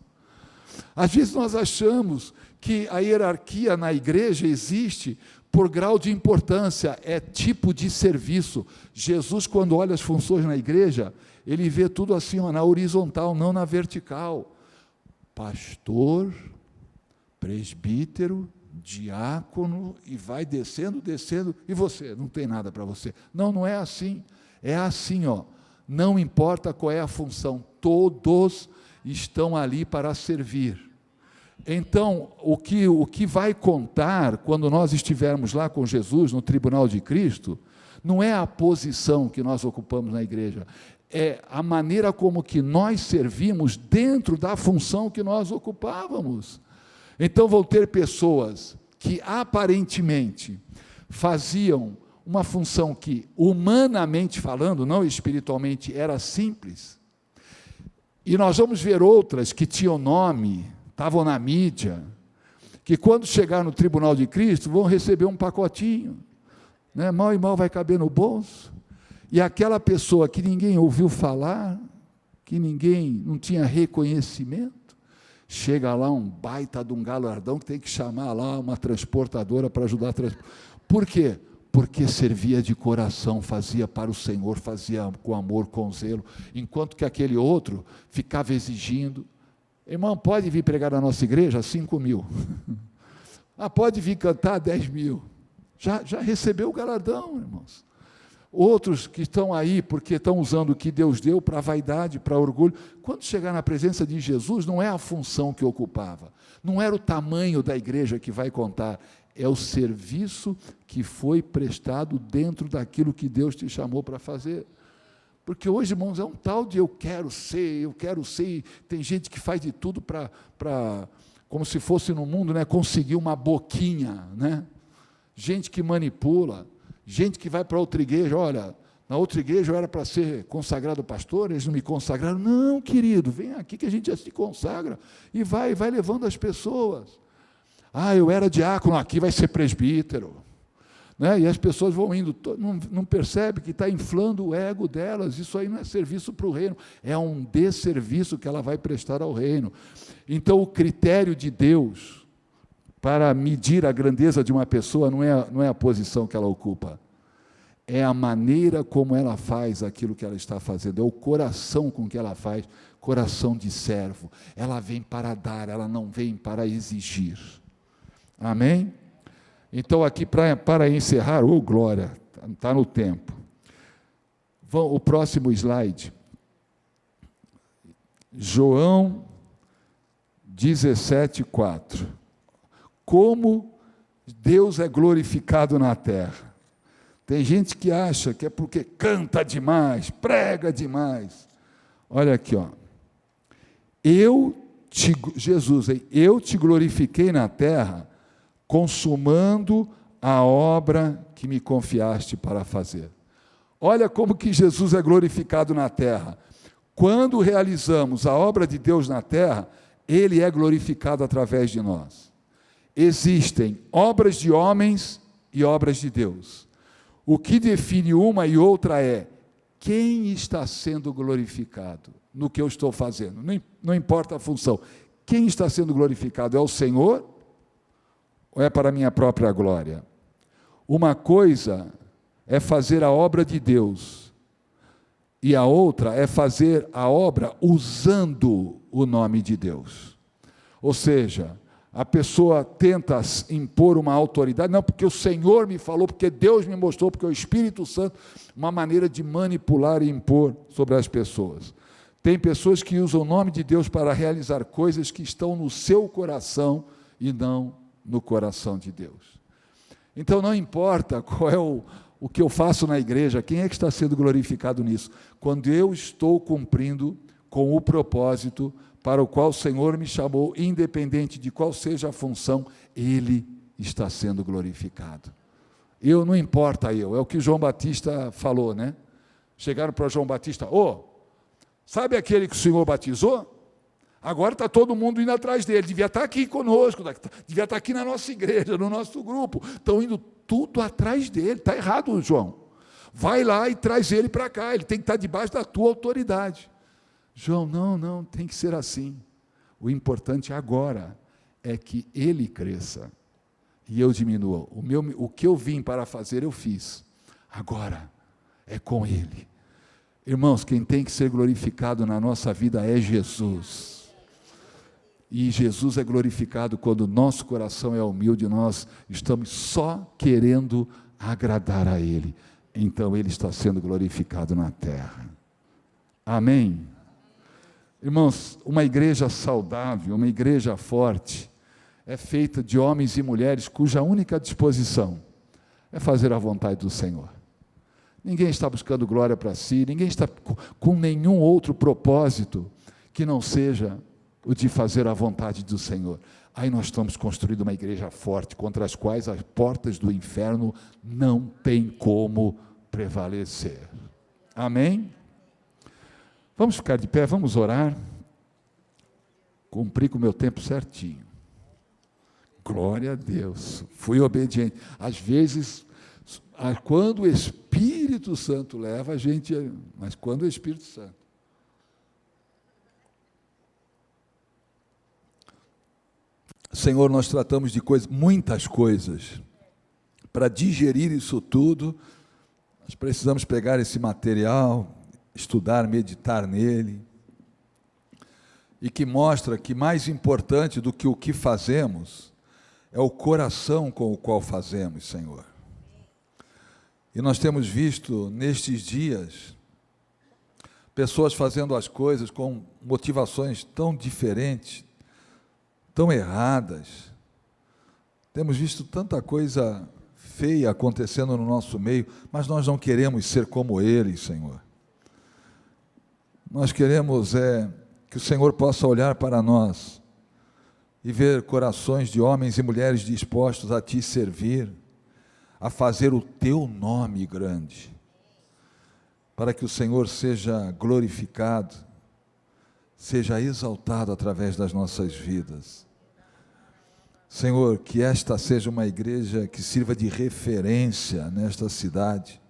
Às vezes nós achamos que a hierarquia na igreja existe por grau de importância, é tipo de serviço. Jesus, quando olha as funções na igreja, ele vê tudo assim, na horizontal, não na vertical. pastor, presbítero, diácono, e vai descendo, e você, não tem nada para você. Não, não é assim. É assim, ó. Não importa qual é a função, todos estão ali para servir. Então, o que vai contar, quando nós estivermos lá com Jesus, no tribunal de Cristo, não é a posição que nós ocupamos na igreja, é a maneira como que nós servimos dentro da função que nós ocupávamos. Então, vão ter pessoas que aparentemente faziam uma função que, humanamente falando, não espiritualmente, era simples, e nós vamos ver outras que tinham nome, estavam na mídia, que quando chegar no tribunal de Cristo, vão receber um pacotinho, né? Mal e mal vai caber no bolso, e aquela pessoa que ninguém ouviu falar, que ninguém, não tinha reconhecimento, chega lá um baita de um galardão que tem que chamar lá uma transportadora para ajudar a transportar. Por quê? Porque servia de coração, fazia para o Senhor, fazia com amor, com zelo, enquanto que aquele outro ficava exigindo. Irmão, pode vir pregar na nossa igreja? 5.000. Pode vir cantar? 10.000. Já recebeu o galardão, irmãos. Outros que estão aí porque estão usando o que Deus deu para vaidade, para orgulho. Quando chegar na presença de Jesus, não é a função que ocupava, não era o tamanho da igreja que vai contar, é o serviço que foi prestado dentro daquilo que Deus te chamou para fazer. Porque hoje, irmãos, é um tal de eu quero ser, tem gente que faz de tudo para como se fosse no mundo, né, conseguir uma boquinha, né? Gente que manipula, gente que vai para outra igreja, olha, na outra igreja eu era para ser consagrado pastor, eles não me consagraram. Não, querido, vem aqui que a gente já se consagra, e vai levando as pessoas. Eu era diácono, aqui vai ser presbítero. Né? E as pessoas vão indo, não percebe que está inflando o ego delas, isso aí não é serviço para o reino, é um desserviço que ela vai prestar ao reino. Então, o critério de Deus para medir a grandeza de uma pessoa não é a posição que ela ocupa, é a maneira como ela faz aquilo que ela está fazendo, é o coração com que ela faz, coração de servo. Ela vem para dar, ela não vem para exigir. Amém? Então, aqui para encerrar, glória, está no tempo. O próximo slide. João 17:4. Como Deus é glorificado na terra. Tem gente que acha que é porque canta demais, prega demais. Olha aqui, ó. Jesus, eu te glorifiquei na terra, consumando a obra que me confiaste para fazer. Olha como que Jesus é glorificado na terra. Quando realizamos a obra de Deus na terra, Ele é glorificado através de nós. Existem obras de homens e obras de Deus. O que define uma e outra é quem está sendo glorificado no que eu estou fazendo. Não importa a função. Quem está sendo glorificado é o Senhor ou é para a minha própria glória? Uma coisa é fazer a obra de Deus, e a outra é fazer a obra usando o nome de Deus. Ou seja, a pessoa tenta impor uma autoridade, não, porque o Senhor me falou, porque Deus me mostrou, porque o Espírito Santo, uma maneira de manipular e impor sobre as pessoas. Tem pessoas que usam o nome de Deus para realizar coisas que estão no seu coração e não no coração de Deus. Então, não importa qual é o que eu faço na igreja, quem é que está sendo glorificado nisso? Quando eu estou cumprindo com o propósito para o qual o Senhor me chamou, independente de qual seja a função, Ele está sendo glorificado. Não importa é o que João Batista falou, né? Chegaram para João Batista, sabe aquele que o Senhor batizou? Agora está todo mundo indo atrás dele, devia estar aqui conosco, devia estar aqui na nossa igreja, no nosso grupo, estão indo tudo atrás dele, está errado, João. Vai lá e traz ele para cá, ele tem que estar debaixo da tua autoridade. João, não, tem que ser assim. O importante agora é que ele cresça e eu diminua. O que eu vim para fazer, eu fiz. Agora é com ele. Irmãos, quem tem que ser glorificado na nossa vida é Jesus. E Jesus é glorificado quando o nosso coração é humilde, nós estamos só querendo agradar a Ele. Então Ele está sendo glorificado na terra. Amém? Irmãos, uma igreja saudável, uma igreja forte, é feita de homens e mulheres cuja única disposição é fazer a vontade do Senhor. Ninguém está buscando glória para si, ninguém está com nenhum outro propósito que não seja o de fazer a vontade do Senhor. Aí nós estamos construindo uma igreja forte, contra as quais as portas do inferno não têm como prevalecer. Amém? Vamos ficar de pé, vamos orar. Cumpri com o meu tempo certinho. Glória a Deus. Fui obediente. Às vezes, quando o Espírito Santo leva a gente, mas quando o Espírito Santo. Senhor, nós tratamos de muitas coisas. Para digerir isso tudo, nós precisamos pegar esse material, estudar, meditar nele, e que mostra que mais importante do que o que fazemos é o coração com o qual fazemos, Senhor. E nós temos visto nestes dias pessoas fazendo as coisas com motivações tão diferentes, tão erradas. Temos visto tanta coisa feia acontecendo no nosso meio, mas nós não queremos ser como eles, Senhor. Nós queremos que o Senhor possa olhar para nós e ver corações de homens e mulheres dispostos a Te servir, a fazer o Teu nome grande, para que o Senhor seja glorificado, seja exaltado através das nossas vidas. Senhor, que esta seja uma igreja que sirva de referência nesta cidade,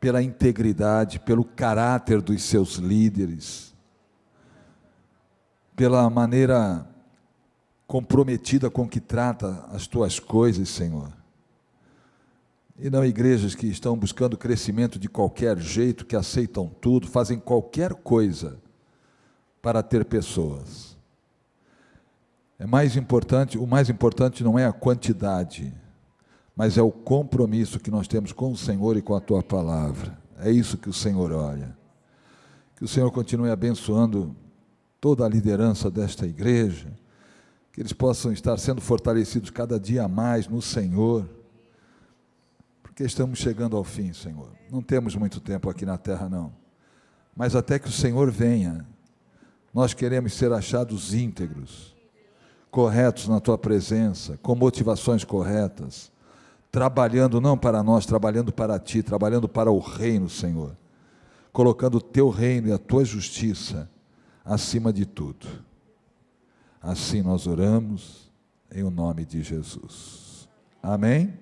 pela integridade, pelo caráter dos seus líderes, pela maneira comprometida com que trata as Tuas coisas, Senhor. E não igrejas que estão buscando crescimento de qualquer jeito, que aceitam tudo, fazem qualquer coisa para ter pessoas. O mais importante não é a quantidade, mas é o compromisso que nós temos com o Senhor e com a Tua palavra. É isso que o Senhor olha. Que o Senhor continue abençoando toda a liderança desta igreja, que eles possam estar sendo fortalecidos cada dia mais no Senhor, porque estamos chegando ao fim, Senhor. Não temos muito tempo aqui na terra, não. Mas até que o Senhor venha, nós queremos ser achados íntegros, corretos na Tua presença, com motivações corretas, trabalhando não para nós, trabalhando para Ti, trabalhando para o reino, Senhor, colocando o Teu reino e a Tua justiça acima de tudo. Assim nós oramos, em o nome de Jesus. Amém?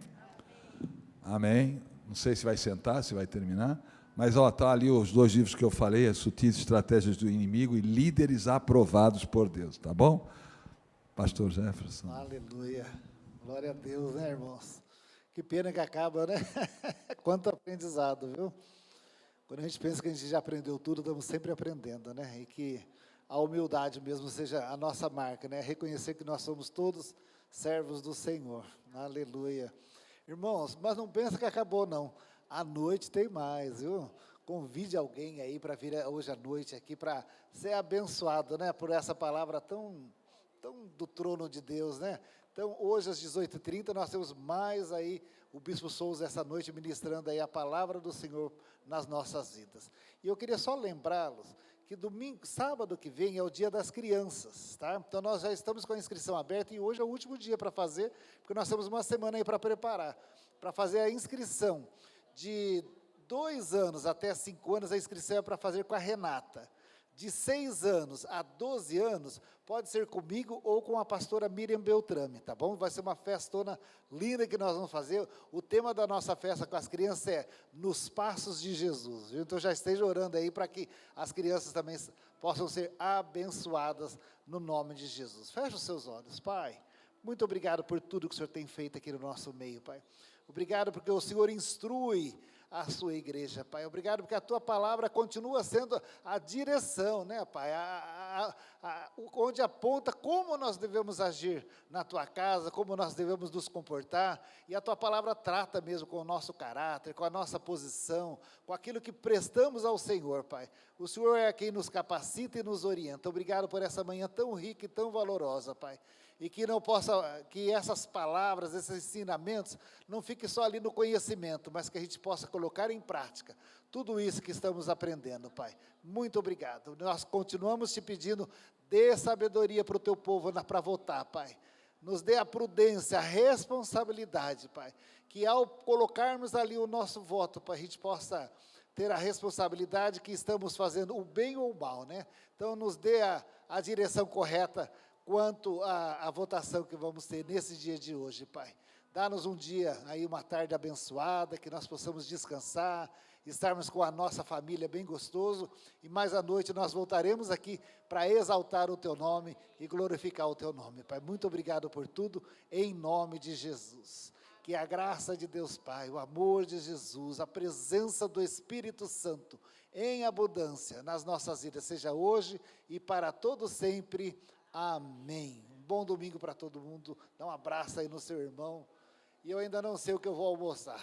Amém. Não sei se vai sentar, se vai terminar, mas está ali os 2 livros que eu falei, As Sutis Estratégias do Inimigo e Líderes Aprovados por Deus, tá bom? Pastor Jefferson.
Aleluia. Glória a Deus, né, irmãos? Que pena que acaba, né? Quanto aprendizado, viu? Quando a gente pensa que a gente já aprendeu tudo, estamos sempre aprendendo, né? E que a humildade mesmo seja a nossa marca, né? Reconhecer que nós somos todos servos do Senhor. Aleluia. Irmãos, mas não pensa que acabou, não. À noite tem mais, viu? Convide alguém aí para vir hoje à noite aqui para ser abençoado, né? Por essa palavra tão do trono de Deus, né? Então, hoje às 18h30, nós temos mais aí o Bispo Souza essa noite ministrando aí a palavra do Senhor nas nossas vidas. E eu queria só lembrá-los que sábado que vem é o dia das crianças, tá? Então, nós já estamos com a inscrição aberta e hoje é o último dia para fazer, porque nós temos uma semana aí para preparar, para fazer a inscrição de 2 anos até 5 anos, a inscrição é para fazer com a Renata. De 6 anos a 12 anos, pode ser comigo ou com a pastora Miriam Beltrame, tá bom? Vai ser uma festona linda que nós vamos fazer. O tema da nossa festa com as crianças é Nos Passos de Jesus, viu? Então já esteja orando aí para que as crianças também possam ser abençoadas no nome de Jesus. Feche os seus olhos, Pai. Muito obrigado por tudo que o Senhor tem feito aqui no nosso meio, Pai. Obrigado porque o Senhor instrui a sua igreja, Pai. Obrigado porque a tua palavra continua sendo a direção, né, Pai? Onde aponta como nós devemos agir na tua casa, como nós devemos nos comportar, e a tua palavra trata mesmo com o nosso caráter, com a nossa posição, com aquilo que prestamos ao Senhor, Pai. O Senhor é quem nos capacita e nos orienta. Obrigado por essa manhã tão rica e tão valorosa, Pai. E que essas palavras, esses ensinamentos, não fiquem só ali no conhecimento, mas que a gente possa colocar em prática tudo isso que estamos aprendendo, Pai. Muito obrigado. Nós continuamos te pedindo, dê sabedoria para o teu povo para votar, Pai. Nos dê a prudência, a responsabilidade, Pai. Que ao colocarmos ali o nosso voto, Pai, a gente possa ter a responsabilidade que estamos fazendo o bem ou o mal, né? Então, nos dê a direção correta quanto à votação que vamos ter nesse dia de hoje, Pai. Dá-nos um dia, aí uma tarde abençoada, que nós possamos descansar, estarmos com a nossa família bem gostoso, e mais à noite nós voltaremos aqui para exaltar o Teu nome e glorificar o Teu nome, Pai. Muito obrigado por tudo, em nome de Jesus. Que a graça de Deus Pai, o amor de Jesus, a presença do Espírito Santo, em abundância nas nossas vidas, seja hoje e para todo sempre. Amém. Um bom domingo para todo mundo. Dá um abraço aí no seu irmão. E eu ainda não sei o que eu vou almoçar.